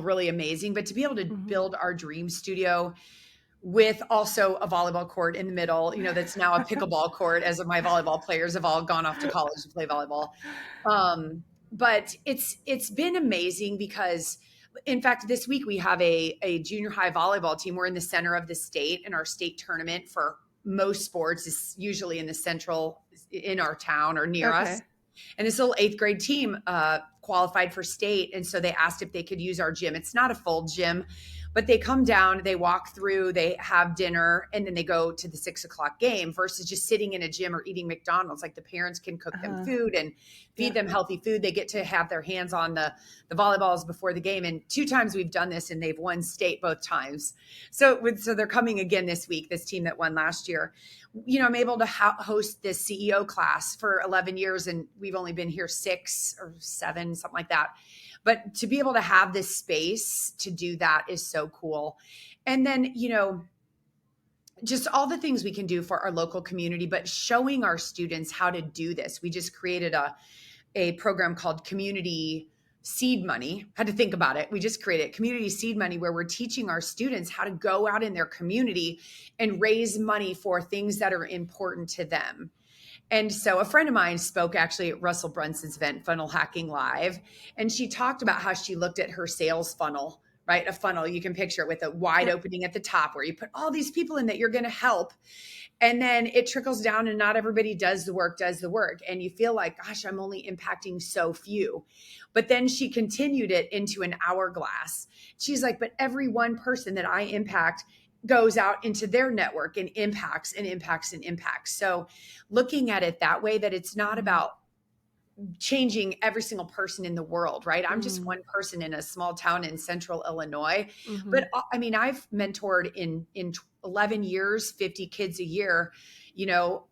Speaker 1: really amazing. But to be able to
Speaker 2: Mm-hmm.
Speaker 1: build our dream studio with also a volleyball court in the middle, that's now a pickleball court as my volleyball players have all gone off to college to play volleyball. But it's been amazing because in fact, this week we have a junior high volleyball team. We're in the center of the state, and our state tournament for most sports is usually in our town or near us.
Speaker 2: Okay.
Speaker 1: And this little 8th grade team qualified for state. And so they asked if they could use our gym. It's not a full gym, but they come down, they walk through, they have dinner, and then they go to the 6 o'clock game versus just sitting in a gym or eating McDonald's. Like the parents can cook them food and feed them healthy food. They get to have their hands on the volleyballs before the game. And 2 times we've done this and they've won state both times. So they're coming again this week, this team that won last year. I'm able to host this CEO class for 11 years and we've only been here 6 or 7, something like that. But to be able to have this space to do that is so cool. And then, just all the things we can do for our local community, but showing our students how to do this. We just created a program called Community Seed Money. Had to think about it. We just created Community Seed Money, where we're teaching our students how to go out in their community and raise money for things that are important to them. And so a friend of mine spoke actually at Russell Brunson's event, Funnel Hacking Live, and she talked about how she looked at her sales funnel, right? A funnel, you can picture it with a wide opening at the top where you put all these people in that you're going to help. And then it trickles down and not everybody does the work. And you feel like, gosh, I'm only impacting so few. But then she continued it into an hourglass. She's like, but every one person that I impact goes out into their network and impacts and impacts and impacts. So looking at it that way, that it's not about changing every single person in the world, right? I'm just one person in a small town in central Illinois.
Speaker 2: Mm-hmm.
Speaker 1: But I mean, I've mentored in 11 years, 50 kids a year.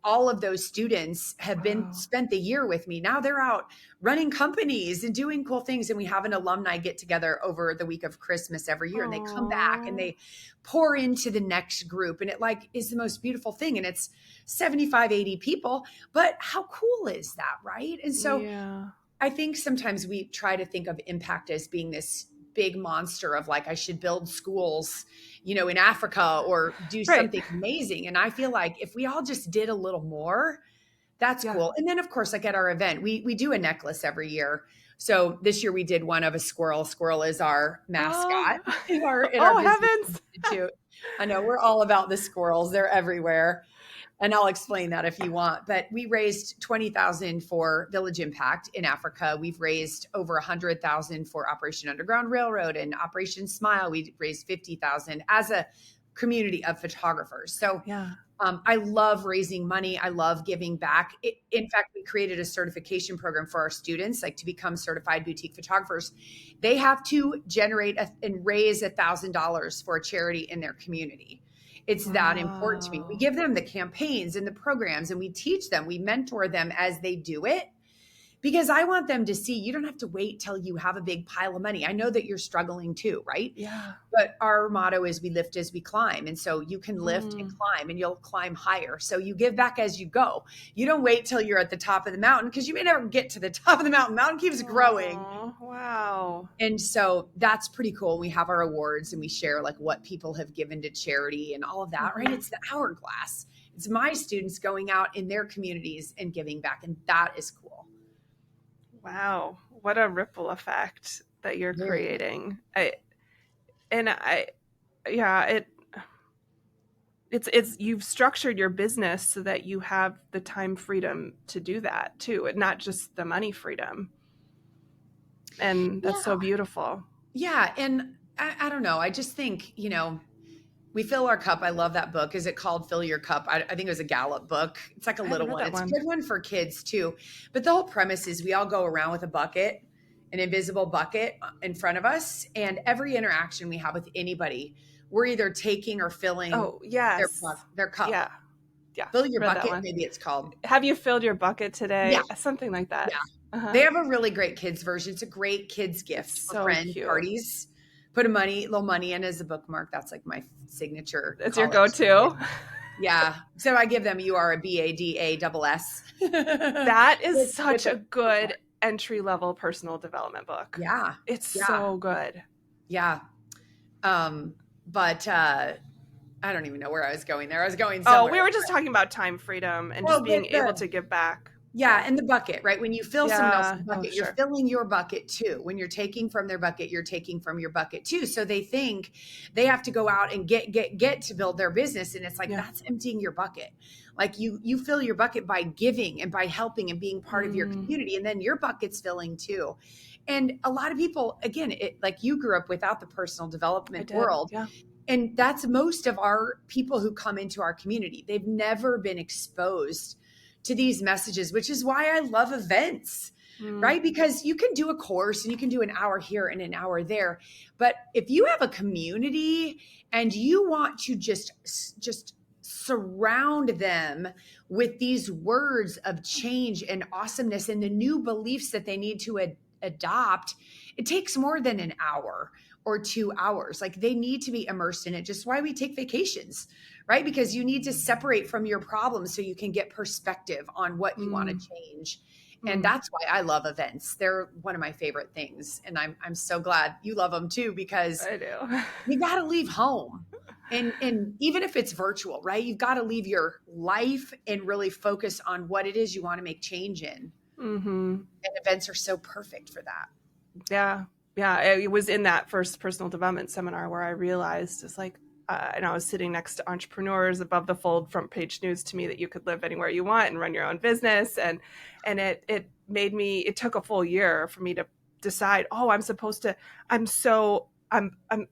Speaker 1: All of those students have spent the year with me. Now they're out running companies and doing cool things. And we have an alumni get together over the week of Christmas every year. And they come back and they pour into the next group. And it is the most beautiful thing. And it's 75, 80 people. But how cool is that, right? And so I think sometimes we try to think of impact as being this big monster of like, I should build schools, in Africa or do something amazing. And I feel like if we all just did a little more, that's cool. And then of course, like at our event, we do a necklace every year. So this year we did one of a squirrel. Squirrel is our mascot in our
Speaker 2: heavens.
Speaker 1: Institute. I know we're all about the squirrels. They're everywhere. And I'll explain that if you want. But we raised $20,000 for Village Impact in Africa. We've raised over $100,000 for Operation Underground Railroad and Operation Smile. We raised $50,000 as a community of photographers. So I love raising money. I love giving back. In fact, we created a certification program for our students, like to become certified boutique photographers. They have to generate and raise $1,000 for a charity in their community. It's that important to me. We give them the campaigns and the programs and we teach them, we mentor them as they do it, because I want them to see you don't have to wait till you have a big pile of money. I know that you're struggling too, right?
Speaker 2: Yeah.
Speaker 1: But our motto is we lift as we climb. And so you can lift and climb and you'll climb higher. So you give back as you go. You don't wait till you're at the top of the mountain because you may never get to the top of the mountain. Mountain keeps growing.
Speaker 2: Wow.
Speaker 1: And so that's pretty cool. We have our awards and we share like what people have given to charity and all of that, right? It's the hourglass. It's my students going out in their communities and giving back. And that is cool.
Speaker 2: Wow. What a ripple effect that you're creating. It's you've structured your business so that you have the time freedom to do that too, and not just the money freedom. And that's so beautiful.
Speaker 1: Yeah. And I don't know. I just think, We Fill Our Cup. I love that book. Is it called Fill Your Cup? I think it was a Gallup book. It's like a
Speaker 2: I haven't
Speaker 1: little
Speaker 2: read
Speaker 1: one.
Speaker 2: that
Speaker 1: It's a
Speaker 2: one.
Speaker 1: good one for kids too. But the whole premise is we all go around with a bucket, an invisible bucket in front of us. And every interaction we have with anybody, we're either taking or filling
Speaker 2: Oh, yes.
Speaker 1: their cup.
Speaker 2: Yeah. Yeah.
Speaker 1: Fill your
Speaker 2: Read that
Speaker 1: bucket,
Speaker 2: one.
Speaker 1: maybe it's called.
Speaker 2: Have you filled your bucket
Speaker 1: Yeah.
Speaker 2: today? Something like that.
Speaker 1: Yeah.
Speaker 2: Uh-huh.
Speaker 1: They have a really great kids version. It's a great kids
Speaker 2: It's
Speaker 1: gift for
Speaker 2: so
Speaker 1: friend
Speaker 2: cute.
Speaker 1: parties. Put little money in as a bookmark. That's like my signature
Speaker 2: It's your
Speaker 1: college.
Speaker 2: go-to.
Speaker 1: Yeah. So I give them, you are a BADASS.
Speaker 2: That is such a good
Speaker 1: bookmark.
Speaker 2: entry-level personal development book.
Speaker 1: Yeah.
Speaker 2: It's so good.
Speaker 1: Yeah. But I don't even know where I was going there. I was going
Speaker 2: Oh,
Speaker 1: somewhere.
Speaker 2: we were just talking about time freedom and just being able to give back.
Speaker 1: Yeah, and the bucket, right? When you fill someone else's bucket,
Speaker 2: sure.
Speaker 1: you're filling your bucket too. When you're taking from their bucket, you're taking from your bucket too. So they think they have to go out and get to build their business. And it's like, that's emptying your bucket. Like you fill your bucket by giving and by helping and being part of your community. And then your bucket's filling too. And a lot of people, again, like you grew up without the personal development world.
Speaker 2: Yeah.
Speaker 1: And that's most of our people who come into our community. They've never been exposed to these messages, which is why I love events, right? Because you can do a course and you can do an hour here and an hour there. But if you have a community and you want to just surround them with these words of change and awesomeness and the new beliefs that they need to adopt, it takes more than an hour or 2 hours. Like they need to be immersed in it. Just why we take vacations, right? Because you need to separate from your problems so you can get perspective on what you want to change. And that's why I love events. They're one of my favorite things. And I'm so glad you love them too, because
Speaker 2: I do.
Speaker 1: You got to leave home. And even if it's virtual, right? You've got to leave your life and really focus on what it is you want to make change in. And events are so perfect for that.
Speaker 2: Yeah. Yeah. It was in that first personal development seminar where I realized it's like, and I was sitting next to entrepreneurs. Above the fold front page news to me that you could live anywhere you want and run your own business. And it made me, it took a full year for me to decide, I'm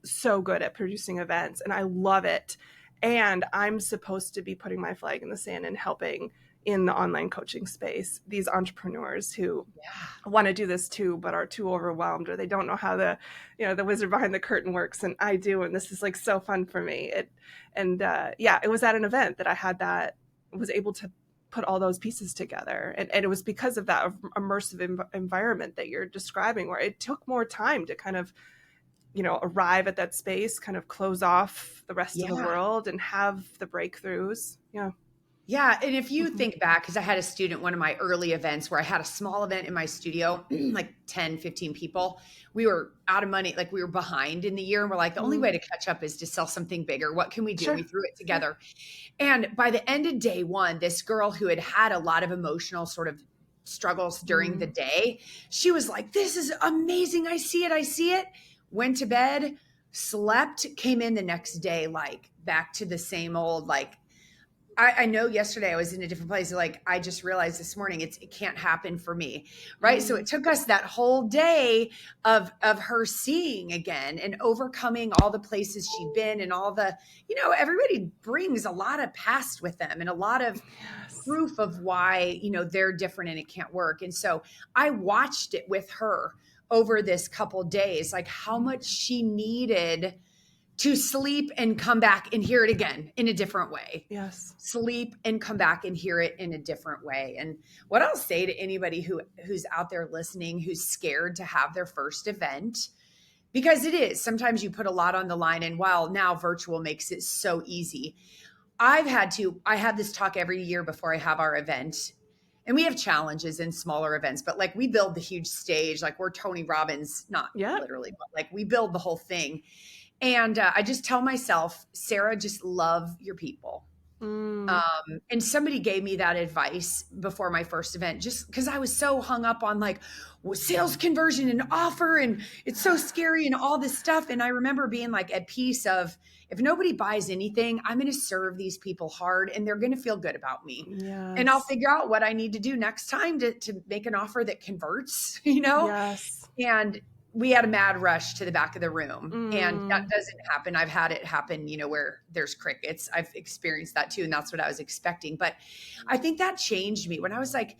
Speaker 2: so good at producing events and I love it. And I'm supposed to be putting my flag in the sand and helping in the online coaching space, these entrepreneurs who want to do this too, but are too overwhelmed, or they don't know how the wizard behind the curtain works. And I do. And this is like so fun for me. It was at an event that was able to put all those pieces together. And it was because of that immersive environment that you're describing, where it took more time to kind of, arrive at that space, kind of close off the rest of the world and have the breakthroughs. Yeah.
Speaker 1: Yeah. And if you think back, because I had a student, one of my early events where I had a small event in my studio, like 10, 15 people, we were out of money. Like we were behind in the year. And we're like, the only way to catch up is to sell something bigger. What can we do? Sure. We threw it together. And by the end of day one, this girl who had a lot of emotional sort of struggles during the day, she was like, this is amazing. I see it. Went to bed, slept, came in the next day, like back to the same old, like, I know yesterday I was in a different place. Like I just realized this morning, it can't happen for me. Right. So it took us that whole day of her seeing again and overcoming all the places she'd been and all the, everybody brings a lot of past with them and a lot of proof of why, they're different and it can't work. And so I watched it with her over this couple days, like how much she needed to sleep and come back and hear it again in a different way.
Speaker 2: Yes.
Speaker 1: Sleep and come back and hear it in a different way. And what I'll say to anybody who's out there listening, who's scared to have their first event, because it is, sometimes you put a lot on the line, and while now virtual makes it so easy, I have this talk every year before I have our event. And we have challenges in smaller events, but like we build the huge stage, like we're Tony Robbins, not literally, but like we build the whole thing. And I just tell myself, Sarah, just love your people. And somebody gave me that advice before my first event, just because I was so hung up on like sales conversion and offer, and it's so scary and all this stuff. And I remember being like at peace of, if nobody buys anything, I'm going to serve these people hard and they're going to feel good about me.
Speaker 2: Yes.
Speaker 1: And I'll figure out what I need to do next time to make an offer that converts, Yes. And we had a mad rush to the back of the room, and that
Speaker 2: Mm,
Speaker 1: doesn't happen. I've had it happen, where there's crickets. I've experienced that too. And that's what I was expecting. But I think that changed me when I was like,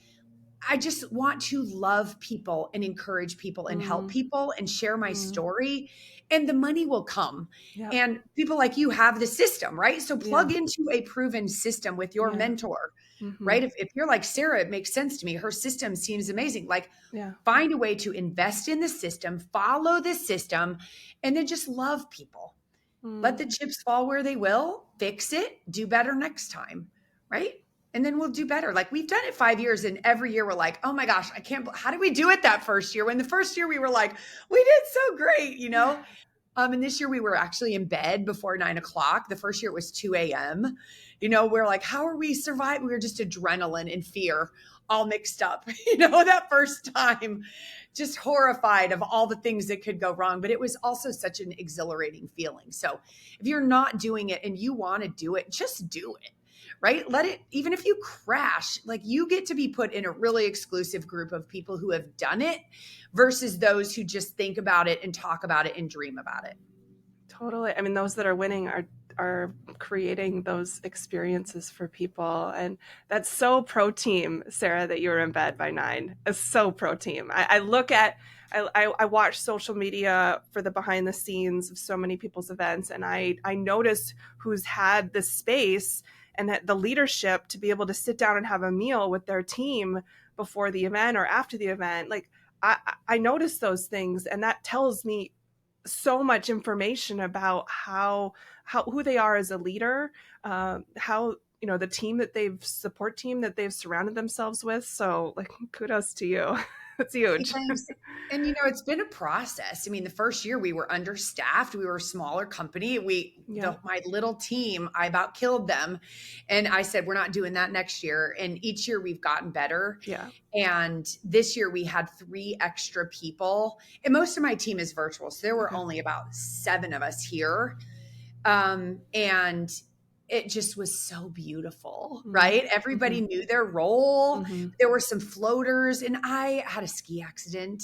Speaker 1: I just want to love people and encourage people and help
Speaker 2: mm,
Speaker 1: people and share my
Speaker 2: mm.
Speaker 1: story, and the money will come.
Speaker 2: Yep.
Speaker 1: And people like you have the system, right? So
Speaker 2: Yeah.
Speaker 1: plug into a proven system with your
Speaker 2: Yeah.
Speaker 1: mentor,
Speaker 2: Mm-hmm.
Speaker 1: right? If you're like Sarah, it makes sense to me. Her system seems amazing. Like,
Speaker 2: Yeah.
Speaker 1: find a way to invest in the system, follow the system, and then just love people. Let
Speaker 2: Mm.
Speaker 1: the chips fall where they will, fix it, do better next time, right? And then we'll do better. Like, we've done it 5 years, and every year we're like, oh my gosh, I can't, how did we do it that first year? When the first year we were like, we did so great. And this year we were actually in bed before 9 o'clock. The first year it was 2 a.m. We're like, how are we surviving? We were just adrenaline and fear all mixed up, that first time, just horrified of all the things that could go wrong. But it was also such an exhilarating feeling. So if you're not doing it and you want to do it, just do it. Right? Let it, even if you crash, like, you get to be put in a really exclusive group of people who have done it versus those who just think about it and talk about it and dream about it.
Speaker 2: Totally. I mean, those that are winning are creating those experiences for people, and that's so pro team, Sarah, that you were in bed by 9. It's so pro team. I look at I watch social media for the behind the scenes of so many people's events, and I notice who's had the space and the leadership to be able to sit down and have a meal with their team before the event or after the event. Like, I notice those things, and that tells me so much information about how who they are as a leader, how the team that support team that they've surrounded themselves with. So, like, kudos to you. It's huge.
Speaker 1: Thanks. And it's been a process. I mean, the first year we were understaffed. We were a smaller company.
Speaker 2: Yeah.
Speaker 1: My little team, I about killed them. And I said, we're not doing that next year. And each year we've gotten better.
Speaker 2: Yeah.
Speaker 1: And this year we had 3 extra people. And most of my team is virtual. So there were
Speaker 2: Okay.
Speaker 1: only about 7 of us here. And it just was so beautiful, right? Everybody
Speaker 2: Mm-hmm.
Speaker 1: knew their role.
Speaker 2: Mm-hmm.
Speaker 1: There were some floaters, and I had a ski accident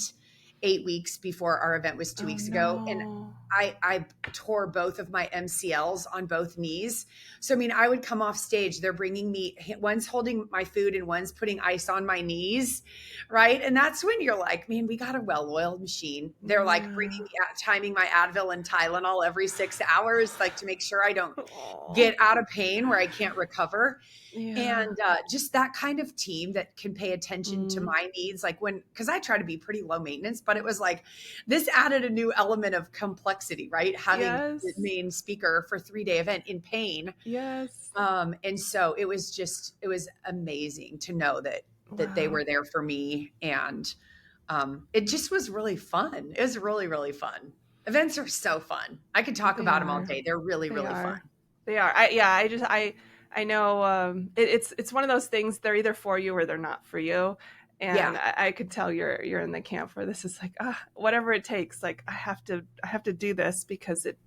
Speaker 1: 8 weeks before our event was 2
Speaker 2: Oh
Speaker 1: weeks ago. And
Speaker 2: no.
Speaker 1: I tore both of my MCLs on both knees. So, I mean, I would come off stage, they're bringing me, one's holding my food and one's putting ice on my knees, right? And that's when you're like, man, we got a well-oiled machine. They're like bringing
Speaker 2: Yeah.
Speaker 1: me, timing my Advil and Tylenol every 6 hours, like, to make sure I don't
Speaker 2: Oh.
Speaker 1: get out of pain where I can't recover.
Speaker 2: Yeah.
Speaker 1: And just that kind of team that can pay attention to
Speaker 2: Mm.
Speaker 1: my needs, like, because I try to be pretty low maintenance, but it was like, this added a new element of complexity, right? Having the
Speaker 2: Yes.
Speaker 1: main speaker for 3-day event in pain.
Speaker 2: Yes.
Speaker 1: And so it was amazing to know that they
Speaker 2: Wow.
Speaker 1: were there for me. And it just was really fun. It was really, really fun. Events are so fun. I could talk
Speaker 2: They
Speaker 1: about them all
Speaker 2: are.
Speaker 1: day. They're really,
Speaker 2: They
Speaker 1: really fun.
Speaker 2: are. They are. I know, it's one of those things. They're either for you or they're not for you.
Speaker 1: Yeah.
Speaker 2: And I could tell you're in the camp where this is like, whatever it takes. Like, I have to do this because it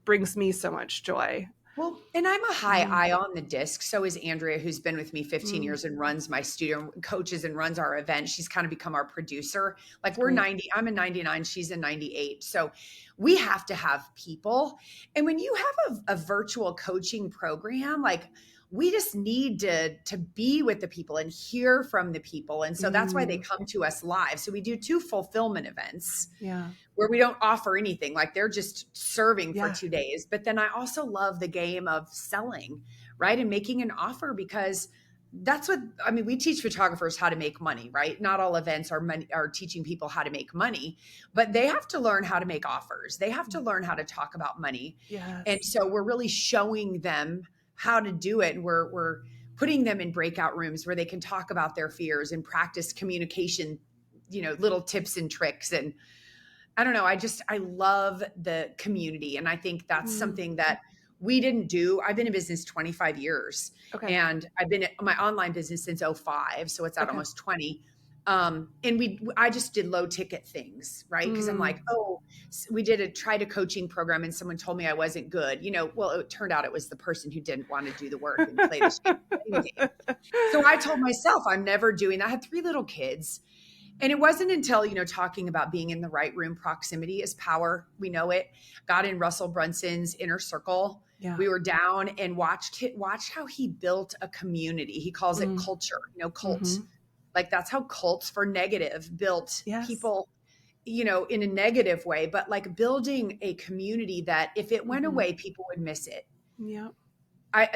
Speaker 2: brings me so much joy.
Speaker 1: Well, and I'm a high
Speaker 2: Mm,
Speaker 1: eye on the disc. So is Andrea, who's been with me 15
Speaker 2: mm,
Speaker 1: years and runs my studio, coaches and runs our event. She's kind of become our producer. Like,
Speaker 2: that's
Speaker 1: we're
Speaker 2: great.
Speaker 1: 90, I'm a 99, she's a 98. So we have to have people. And when you have a virtual coaching program, like, we just need to be with the people and hear from the people. And so that's why they
Speaker 2: Mm,
Speaker 1: come to us live. So we do 2 fulfillment events
Speaker 2: yeah.
Speaker 1: where we don't offer anything, like, they're just serving for
Speaker 2: Yeah.
Speaker 1: 2 days. But then I also love the game of selling, right? And making an offer, because that's what, I mean, we teach photographers how to make money, right? Not all events are teaching people how to make money, but they have to learn how to make offers. They have to learn how to talk about money. And
Speaker 2: Yes.
Speaker 1: so we're really showing them how to do it. And we're putting them in breakout rooms where they can talk about their fears and practice communication, little tips and tricks. And I don't know. I love the community. And I think that's
Speaker 2: Mm,
Speaker 1: something that we didn't do. I've been in business 25 years,
Speaker 2: okay.
Speaker 1: and I've been at my online business since '05. So it's at
Speaker 2: Okay.
Speaker 1: almost 20. And I just did low ticket things, right? Cause I'm
Speaker 2: Mm.
Speaker 1: like, we tried a coaching program, and someone told me I wasn't good, well, it turned out it was the person who didn't want to do the work and play the shame game. So I told myself I'm never doing that. I had 3 little kids. And it wasn't until, talking about being in the right room, proximity is power. We know it. Got in Russell Brunson's inner circle.
Speaker 2: Yeah.
Speaker 1: We were down and watched how he built a community. He calls it culture, cult.
Speaker 2: Mm-hmm.
Speaker 1: Like that's how cults for negative built people, in a negative way, but like building a community that if it went away, people would miss it.
Speaker 2: Yeah.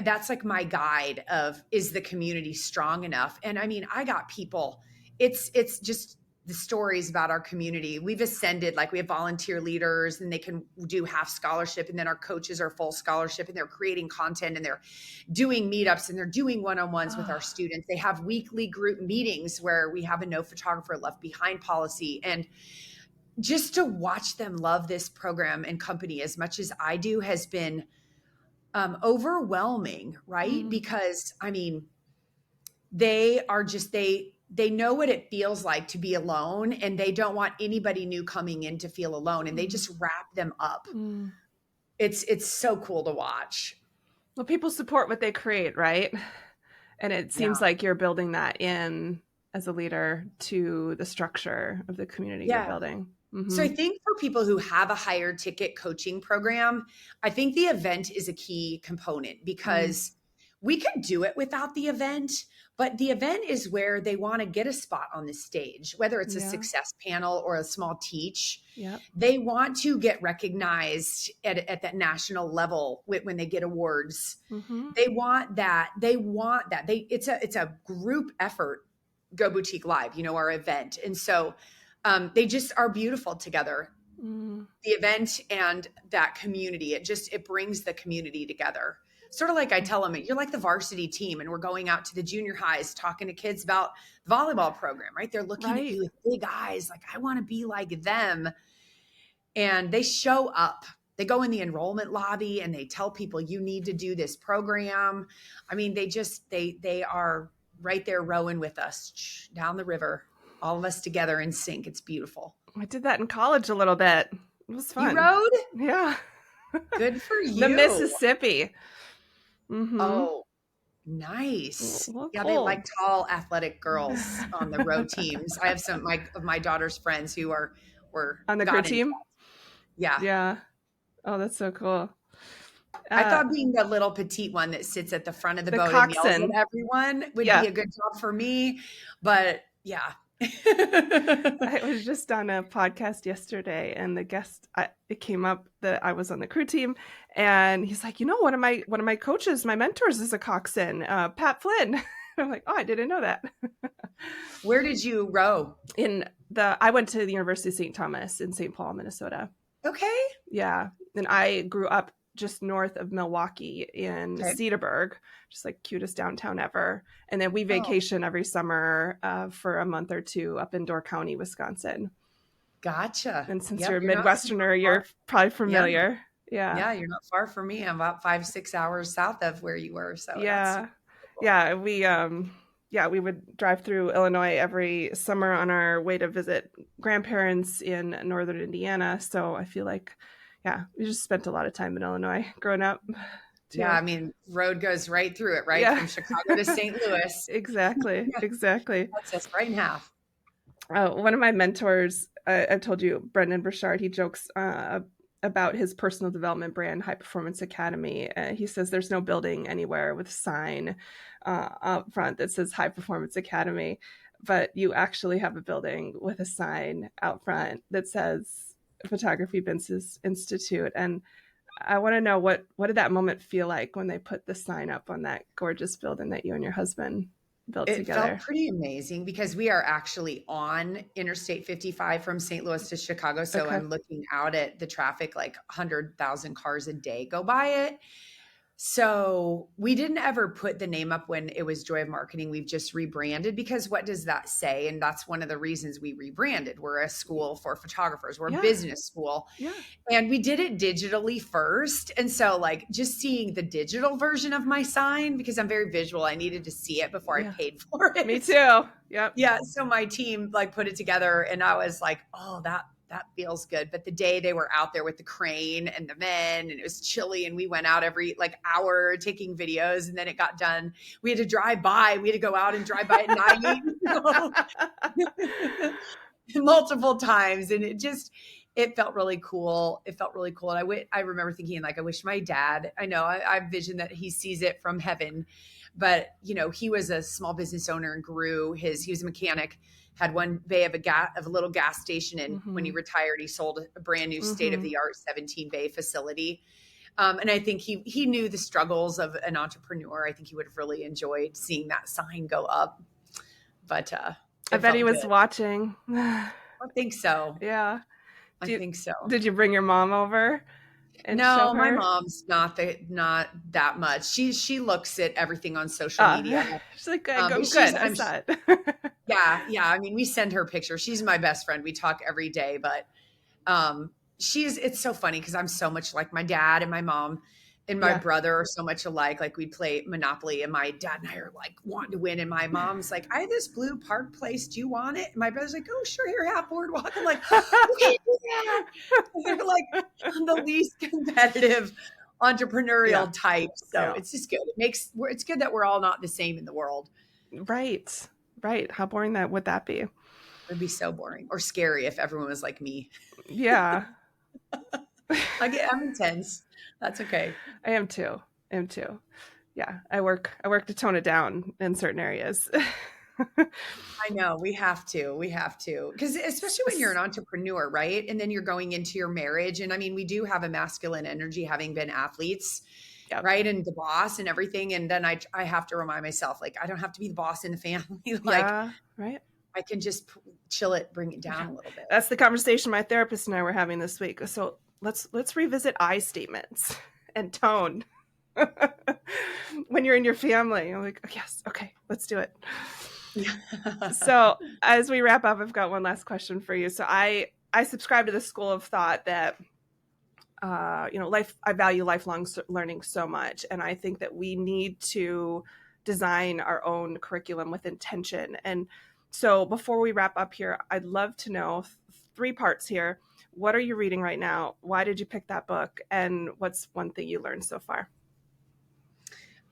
Speaker 1: That's like my guide of, is the community strong enough? And I mean, I got people, it's just the stories about our community. We've ascended, like we have volunteer leaders and they can do half scholarship. And then our coaches are full scholarship and they're creating content and they're doing meetups and they're doing one-on-ones with our students. They have weekly group meetings where we have a no photographer left behind policy. And just to watch them love this program and company as much as I do has been overwhelming, right? Because I mean, they are just, they know what it feels like to be alone and they don't want anybody new coming in to feel alone. And they just wrap them up. It's so cool to watch.
Speaker 2: Well, people support what they create, right? And it seems like you're building that in as a leader to the structure of the community you're building.
Speaker 1: So I think for people who have a higher ticket coaching program, I think the event is a key component because we could do it without the event, but the event is where they want to get a spot on the stage, whether it's a success panel or a small teach. They want to get recognized at that national level when they get awards. They want that. It's a group effort. Go Boutique Live, our event. And so they just are beautiful together. The event and that community, it brings the community together. Sort of like I tell them, you're like the varsity team and we're going out to the junior highs, talking to kids about the volleyball program, right? They're looking at you with big eyes. Like, I want to be like them. And they show up, they go in the enrollment lobby and they tell people you need to do this program. I mean, they are right there rowing with us down the river. All of us together in sync. It's beautiful.
Speaker 2: I did that in college a little bit. It was fun.
Speaker 1: You rode?
Speaker 2: Yeah.
Speaker 1: Good for you.
Speaker 2: The Mississippi.
Speaker 1: Oh, nice.
Speaker 2: Well,
Speaker 1: yeah, they like tall, athletic girls on the row teams. I have some of my daughter's friends who were
Speaker 2: on the crew team.
Speaker 1: Yeah.
Speaker 2: Yeah. Oh, that's so cool.
Speaker 1: I thought being the little petite one that sits at the front of the boat
Speaker 2: coxswain.
Speaker 1: And yells at everyone would be a good job for me. But yeah.
Speaker 2: I was just on a podcast yesterday and the guest, it came up that I was on the crew team and he's like, one of my coaches, my mentors is a coxswain, Pat Flynn. I'm like, oh, I didn't know that.
Speaker 1: Where did you row?
Speaker 2: I went to the University of St. Thomas in St. Paul, Minnesota.
Speaker 1: Okay.
Speaker 2: Yeah. And I grew up just north of Milwaukee in Cedarburg, just like cutest downtown ever. And then we vacation every summer for a month or two up in Door County, Wisconsin.
Speaker 1: Gotcha.
Speaker 2: And since you're a Midwesterner, you're probably familiar.
Speaker 1: Yeah. Yeah. You're not far from me. I'm about 5-6 hours south of where you were. So
Speaker 2: yeah. Yeah. We would drive through Illinois every summer on our way to visit grandparents in northern Indiana. So I feel like, we just spent a lot of time in Illinois growing up. Too.
Speaker 1: Yeah, I mean, road goes right through it, right? From Chicago to St. Louis.
Speaker 2: Exactly.
Speaker 1: That's us right in half.
Speaker 2: One of my mentors, I've told you, Brendan Burchard, he jokes about his personal development brand, High Performance Academy. He says there's no building anywhere with a sign up front that says High Performance Academy, but you actually have a building with a sign out front that says Photography Business Institute. And I want to know what did that moment feel like when they put the sign up on that gorgeous building that you and your husband built together?
Speaker 1: It felt pretty amazing because we are actually on Interstate 55 from St. Louis to Chicago. So I'm looking out at the traffic, like 100,000 cars a day go by it. So we didn't ever put the name up when it was Joy of Marketing. We've just rebranded because what does that say? And that's one of the reasons we rebranded. We're a school for photographers. We're a business school. Yeah. And we did it digitally first. And so like just seeing the digital version of my sign, because I'm very visual, I needed to see it before I paid for it.
Speaker 2: Me too. Yep.
Speaker 1: Yeah. So my team like put it together and I was like, oh, that feels good. But the day they were out there with the crane and the men, and it was chilly, and we went out every like hour taking videos, and then it got done. We had to drive by. We had to go out and drive by at night, multiple times. And it felt really cool. It felt really cool. And I remember thinking, like, I wish my dad, I know I envision that he sees it from heaven, but he was a small business owner and he was a mechanic, had one bay of a little gas station. And when he retired, he sold a brand new state-of-the-art 17 bay facility. And I think he knew the struggles of an entrepreneur. I think he would have really enjoyed seeing that sign go up. But
Speaker 2: I bet he was watching.
Speaker 1: I think so.
Speaker 2: Yeah.
Speaker 1: I think so.
Speaker 2: Did you bring your mom over?
Speaker 1: No, my mom's not that much. She looks at everything on social media.
Speaker 2: She's like, good. I'm sad.
Speaker 1: Yeah. I mean, we send her pictures. She's my best friend. We talk every day, but it's so funny because I'm so much like my dad, and my mom and my brother are so much alike. Like, we play Monopoly, and my dad and I are like wanting to win. And my mom's like, I have this blue park place. Do you want it? And my brother's like, oh, sure. Here, have boardwalk. I'm like, okay, yeah. They're like the least competitive entrepreneurial type. So it's just good. It's good that we're all not the same in the world.
Speaker 2: Right. How boring would that be? It
Speaker 1: would be so boring or scary if everyone was like me.
Speaker 2: Yeah.
Speaker 1: I'm intense. That's okay.
Speaker 2: I am too. Yeah. I work to tone it down in certain areas.
Speaker 1: I know we have to, because especially when you're an entrepreneur, right? And then you're going into your marriage. And I mean, we do have a masculine energy, having been athletes, right? And the boss and everything. And then I have to remind myself, like, I don't have to be the boss in the family.
Speaker 2: Right.
Speaker 1: I can just chill it, bring it down a little bit.
Speaker 2: That's the conversation my therapist and I were having this week. So let's revisit I statements and tone when you're in your family. I'm like, yes, okay, let's do it. So as we wrap up, I've got one last question for you. So I subscribe to the school of thought that I value lifelong learning so much, and I think that we need to design our own curriculum with intention. And so before we wrap up here, I'd love to know 3 parts here. What are you reading right now? Why did you pick that book? And what's one thing you learned so far?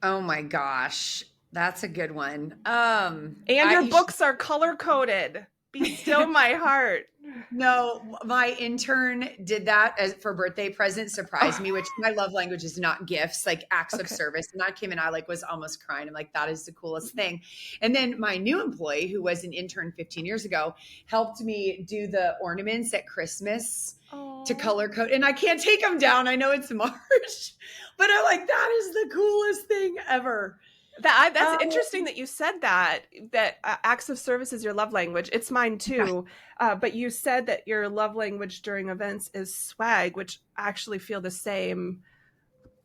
Speaker 1: Oh my gosh, that's a good one.
Speaker 2: And your books are color coded. Be still my heart.
Speaker 1: No, my intern did that for birthday present, surprised me, which my love language is not gifts, like acts of service. And I came in, I was almost crying. I'm like, that is the coolest thing. And then my new employee, who was an intern 15 years ago, helped me do the ornaments at Christmas to color code. And I can't take them down. I know it's March, but I'm like, that is the coolest thing ever.
Speaker 2: That's interesting that you said that acts of service is your love language. It's mine too. But you said that your love language during events is swag, which I actually feel the same.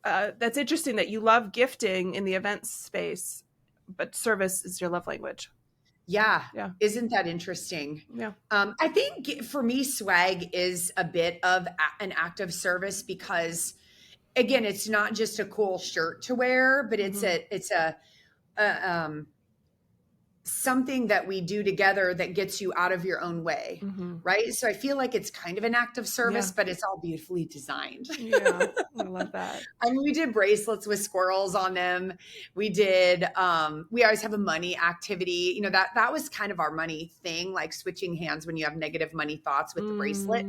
Speaker 2: That's interesting that you love gifting in the events space, but service is your love language.
Speaker 1: Yeah. Isn't that interesting?
Speaker 2: Yeah.
Speaker 1: I think for me, swag is a bit of an act of service because, again, it's not just a cool shirt to wear, but it's something that we do together that gets you out of your own way, right? So I feel like it's kind of an act of service, but it's all beautifully designed.
Speaker 2: Yeah, I love that.
Speaker 1: I mean, we did bracelets with squirrels on them. We did, we always have a money activity. That was kind of our money thing, like switching hands when you have negative money thoughts with the bracelet,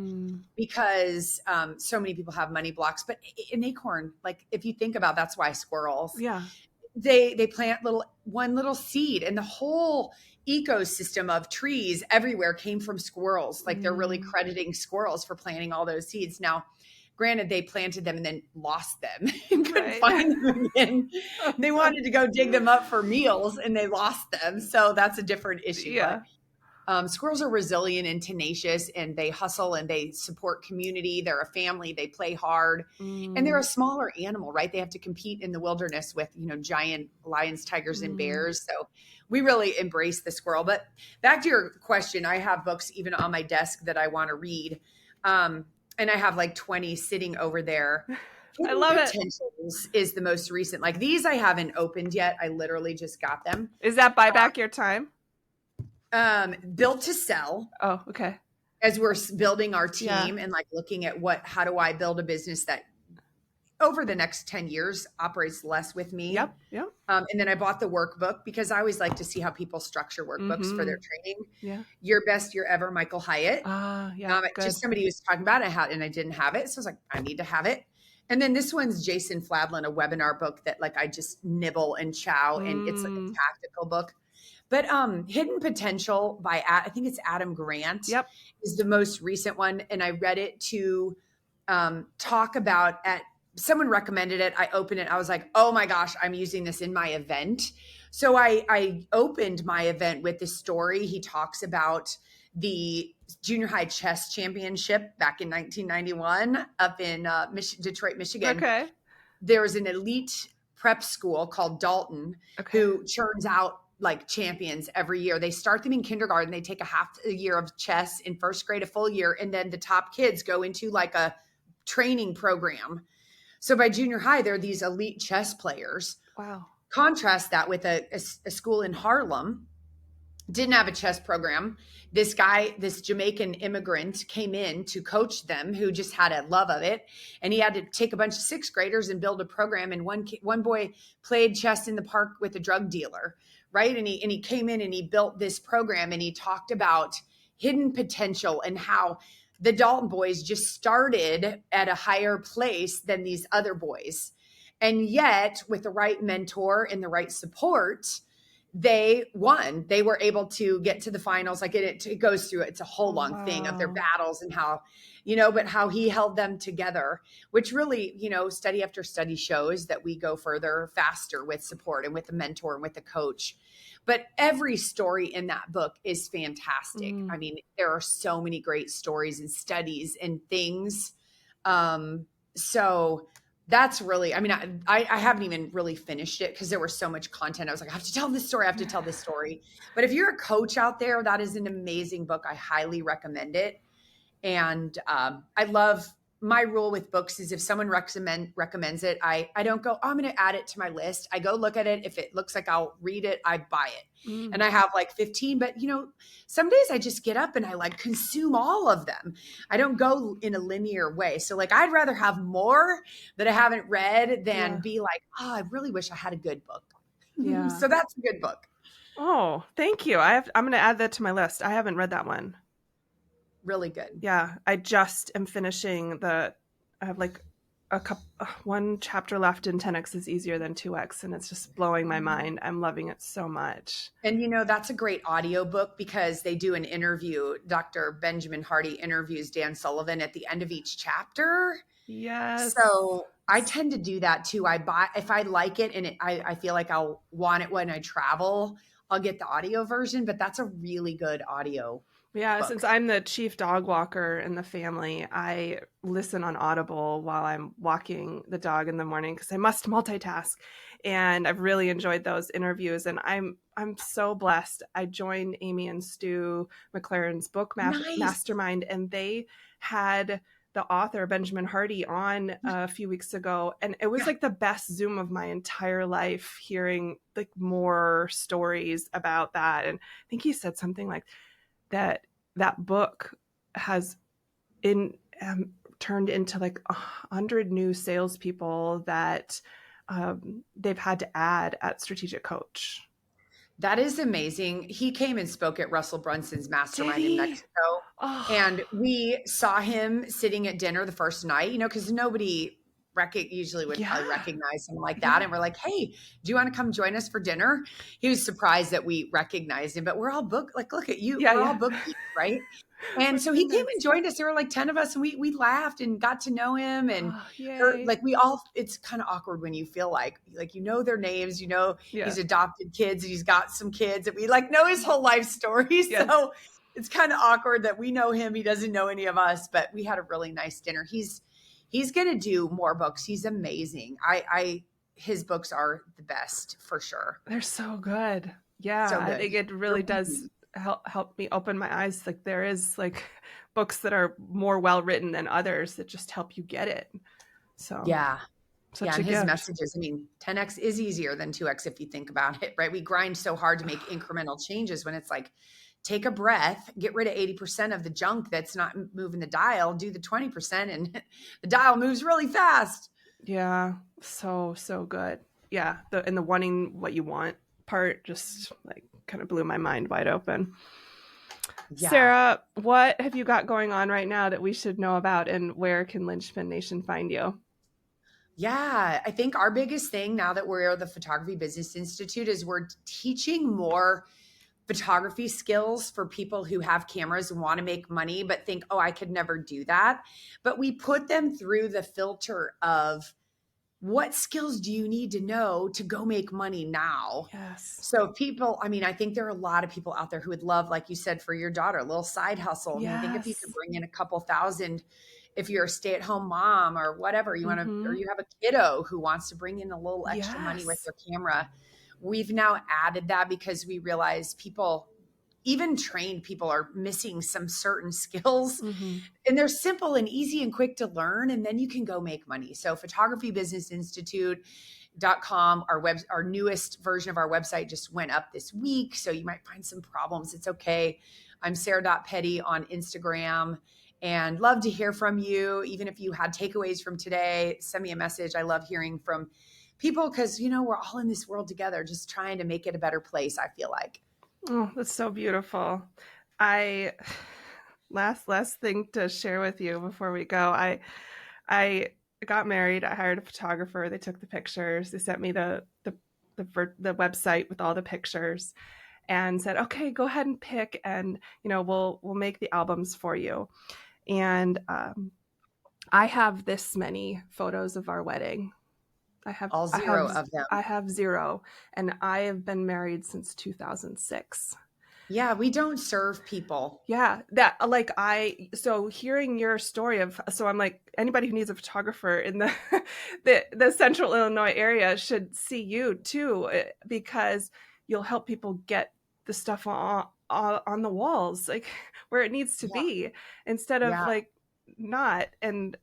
Speaker 1: because so many people have money blocks. But an acorn, like if you think about, that's why squirrels.
Speaker 2: Yeah.
Speaker 1: They plant one little seed, and the whole ecosystem of trees everywhere came from squirrels. Like they're really crediting squirrels for planting all those seeds. Now, granted, they planted them and then lost them and couldn't find them again. They wanted to go dig them up for meals and they lost them. So that's a different issue.
Speaker 2: Yeah.
Speaker 1: But, squirrels are resilient and tenacious, and they hustle and they support community. They're a family. They play hard, and they're a smaller animal, right? They have to compete in the wilderness with, giant lions, tigers, and bears. So we really embrace the squirrel. But back to your question, I have books even on my desk that I want to read. And I have like 20 sitting over there.
Speaker 2: I love it.
Speaker 1: Is the most recent. Like these I haven't opened yet. I literally just got them.
Speaker 2: Is that buy back your time?
Speaker 1: Built to sell.
Speaker 2: Oh, okay.
Speaker 1: as we're building our
Speaker 2: Yeah.
Speaker 1: team and like looking at how do I build a business that over the next 10 years operates less with me.
Speaker 2: Yep. Yep.
Speaker 1: And then I bought the workbook because I always like to see how people structure workbooks for their training.
Speaker 2: Yeah.
Speaker 1: Your Best Year Ever, Michael Hyatt.
Speaker 2: Yeah. Good.
Speaker 1: Just somebody was talking about it and I didn't have it. So I was like, I need to have it. And then this one's Jason Fladlin, a webinar book that like I just nibble and chow, and it's like a tactical book. But Hidden Potential by I think it's Adam Grant.
Speaker 2: Yep.
Speaker 1: Is the most recent one, and I read it to talk about someone recommended it. I opened it. I was like, oh my gosh, I'm using this in my event. So I opened my event with this story. He talks about the junior high chess championship back in 1991 up in Detroit, Michigan.
Speaker 2: Okay.
Speaker 1: There was an elite prep school called Dalton who churns out like champions every year. They start them in kindergarten. They take a half a year of chess, in first grade, a full year. And then the top kids go into like a training program. So by junior high, there are these elite chess players.
Speaker 2: Wow.
Speaker 1: Contrast that with a school in Harlem, didn't have a chess program. This guy, this Jamaican immigrant, came in to coach them, who just had a love of it. And he had to take a bunch of sixth graders and build a program. And one boy played chess in the park with a drug dealer, right? And he came in and he built this program, and he talked about hidden potential and how the Dalton boys just started at a higher place than these other boys. And yet, with the right mentor and the right support, they won. They were able to get to the finals. Like it goes through, it's a whole long thing of their battles and how, but how he held them together, which really, study after study shows that we go further faster with support and with a mentor and with a coach. But every story in that book is fantastic. I mean, there are so many great stories and studies and things. So that's really, I mean, I haven't even really finished it because there was so much content. I was like, I have to tell this story. I have to tell this story. But if you're a coach out there, that is an amazing book. I highly recommend it. And I love, my rule with books is if someone recommends it, I don't go, oh, I'm going to add it to my list. I go look at it. If it looks like I'll read it, I buy it. And I have like 15, but some days I just get up and I like consume all of them. I don't go in a linear way. So like, I'd rather have more that I haven't read than be like, oh, I really wish I had a good book. Yeah. So that's a good book.
Speaker 2: Oh, thank you. I'm going to add that to my list. I haven't read that one.
Speaker 1: Really good.
Speaker 2: Yeah. I just am finishing I have like one chapter left in 10X is easier than 2X. And it's just blowing my mind. I'm loving it so much. And
Speaker 1: that's a great audiobook because they do an interview. Dr. Benjamin Hardy interviews Dan Sullivan at the end of each chapter.
Speaker 2: Yes.
Speaker 1: So I tend to do that too. If I like it and I feel like I'll want it when I travel, I'll get the audio version, but that's a really good audio.
Speaker 2: Yeah, since I'm the chief dog walker in the family, I listen on Audible while I'm walking the dog in the morning because I must multitask. And I've really enjoyed those interviews. And I'm so blessed. I joined Amy and Stu McLaren's book mastermind, and they had the author Benjamin Hardy on a few weeks ago. And it was like the best Zoom of my entire life, hearing like more stories about that. And I think he said something like, that book has turned into like 100 new salespeople that they've had to add at Strategic Coach.
Speaker 1: That is amazing. He came and spoke at Russell Brunson's mastermind in Mexico. And we saw him sitting at dinner the first night, because nobody usually would probably recognize someone like that. And we're like, hey, do you want to come join us for dinner? He was surprised that we recognized him, but we're all booked. Like, look at you. We're all booked, right? And so he came and joined us. There were like 10 of us, and we laughed and got to know him. And it's kind of awkward when you feel like their names, he's adopted kids, and he's got some kids, and we know his whole life story. Yes. So it's kind of awkward that we know him. He doesn't know any of us, but we had a really nice dinner. He's going to do more books. He's amazing. His books are the best for sure.
Speaker 2: They're so good. Yeah. So good. I think it really does help me open my eyes. Like there is books that are more well-written than others that just help you get it. So
Speaker 1: and his messages, 10X is easier than 2X if you think about it, right? We grind so hard to make incremental changes when it's like take a breath, get rid of 80% of the junk that's not moving the dial, do the 20%, and the dial moves really fast.
Speaker 2: Yeah. So good. Yeah. The wanting what you want part just like kind of blew my mind wide open.
Speaker 1: Yeah.
Speaker 2: Sarah, what have you got going on right now that we should know about, and where can Linchpin Nation find you?
Speaker 1: Yeah, I think our biggest thing now that we're the Photography Business Institute is we're teaching more photography skills for people who have cameras and want to make money, but think, oh, I could never do that. But we put them through the filter of what skills do you need to know to go make money now?
Speaker 2: Yes.
Speaker 1: So people, I mean, I think there are a lot of people out there who would love, like you said, for your daughter, a little side hustle. I mean, think if you could
Speaker 2: Yes.
Speaker 1: bring in a couple thousand, if you're a stay-at-home mom or whatever, you want to, or you have a kiddo who wants to bring in a little extra money with their camera. We've now added that because we realize people, even trained people, are missing some certain skills, and they're simple and easy and quick to learn. And then you can go make money. So photographybusinessinstitute.com, our newest version of our website just went up this week. So you might find some problems. It's okay. I'm Sarah.Petty on Instagram, and love to hear from you. Even if you had takeaways from today, send me a message. I love hearing from people because, you know, we're all in this world together, just trying to make it a better place, I feel like.
Speaker 2: Oh, that's so beautiful. Last thing to share with you before we go. I got married. I hired a photographer. They took the pictures. They sent me the website with all the pictures and said, okay, go ahead and pick, and, you know, we'll make the albums for you. And I have this many photos of our wedding. I have zero of them. I have zero. And I have been married since 2006.
Speaker 1: Yeah, we don't serve people.
Speaker 2: Yeah, so hearing your story so I'm like, anybody who needs a photographer in the central Illinois area should see you too, because you'll help people get the stuff on the walls, like where it needs to be, instead of like not. And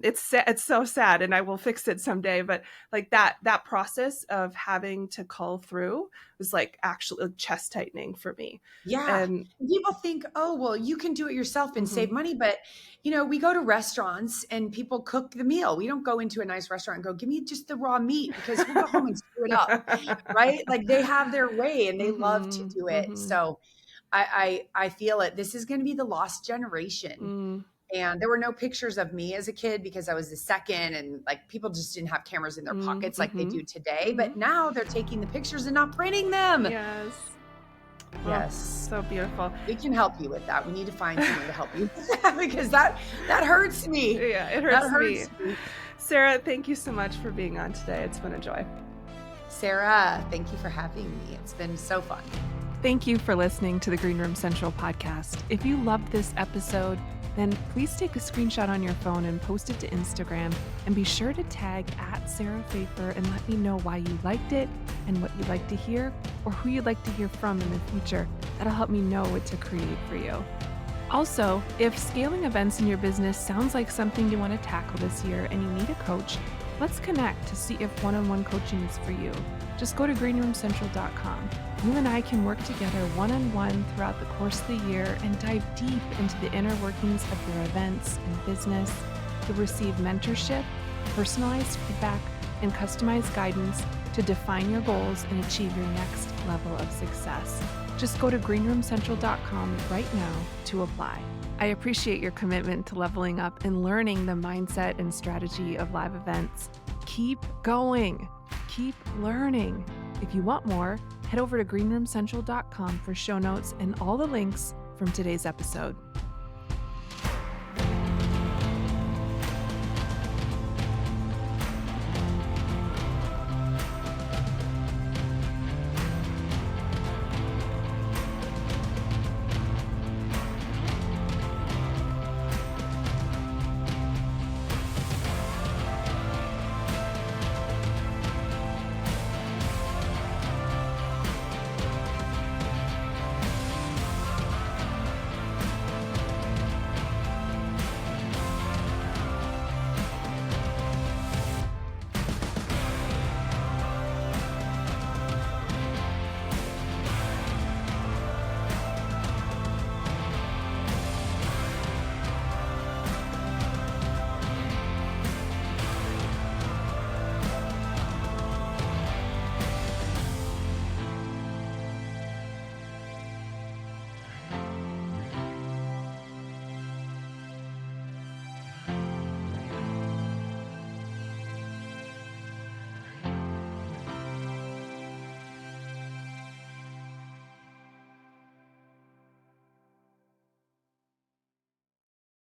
Speaker 2: it's so sad, and I will fix it someday, but like that process of having to cull through was like actually chest tightening for me.
Speaker 1: And people think, oh, well, you can do it yourself and save money, but you know, we go to restaurants and people cook the meal. We don't go into a nice restaurant and go, give me just the raw meat, because we'll go home and screw it up. Right? Like they have their way and they love to do it. So I feel it. This is going to be the lost generation. And there were no pictures of me as a kid because I was the second, and like people just didn't have cameras in their pockets like they do today. But now they're taking the pictures and not printing them.
Speaker 2: Yes. So beautiful.
Speaker 1: We can help you with that. We need to find someone to help you with that, because that hurts me.
Speaker 2: Yeah, it hurts me. Sarah, thank you so much for being on today. It's been a joy.
Speaker 1: Sarah, thank you for having me. It's been so fun.
Speaker 2: Thank you for listening to the Green Room Central podcast. If you loved this episode, then please take a screenshot on your phone and post it to Instagram, and be sure to tag @SarahPfeiffer and let me know why you liked it and what you'd like to hear, or who you'd like to hear from in the future. That'll help me know what to create for you. Also, if scaling events in your business sounds like something you want to tackle this year and you need a coach, let's connect to see if one-on-one coaching is for you. Just go to greenroomcentral.com. You and I can work together one-on-one throughout the course of the year and dive deep into the inner workings of your events and business. You'll receive mentorship, personalized feedback, and customized guidance to define your goals and achieve your next level of success. Just go to greenroomcentral.com right now to apply. I appreciate your commitment to leveling up and learning the mindset and strategy of live events. Keep going. Keep learning. If you want more, head over to greenroomcentral.com for show notes and all the links from today's episode.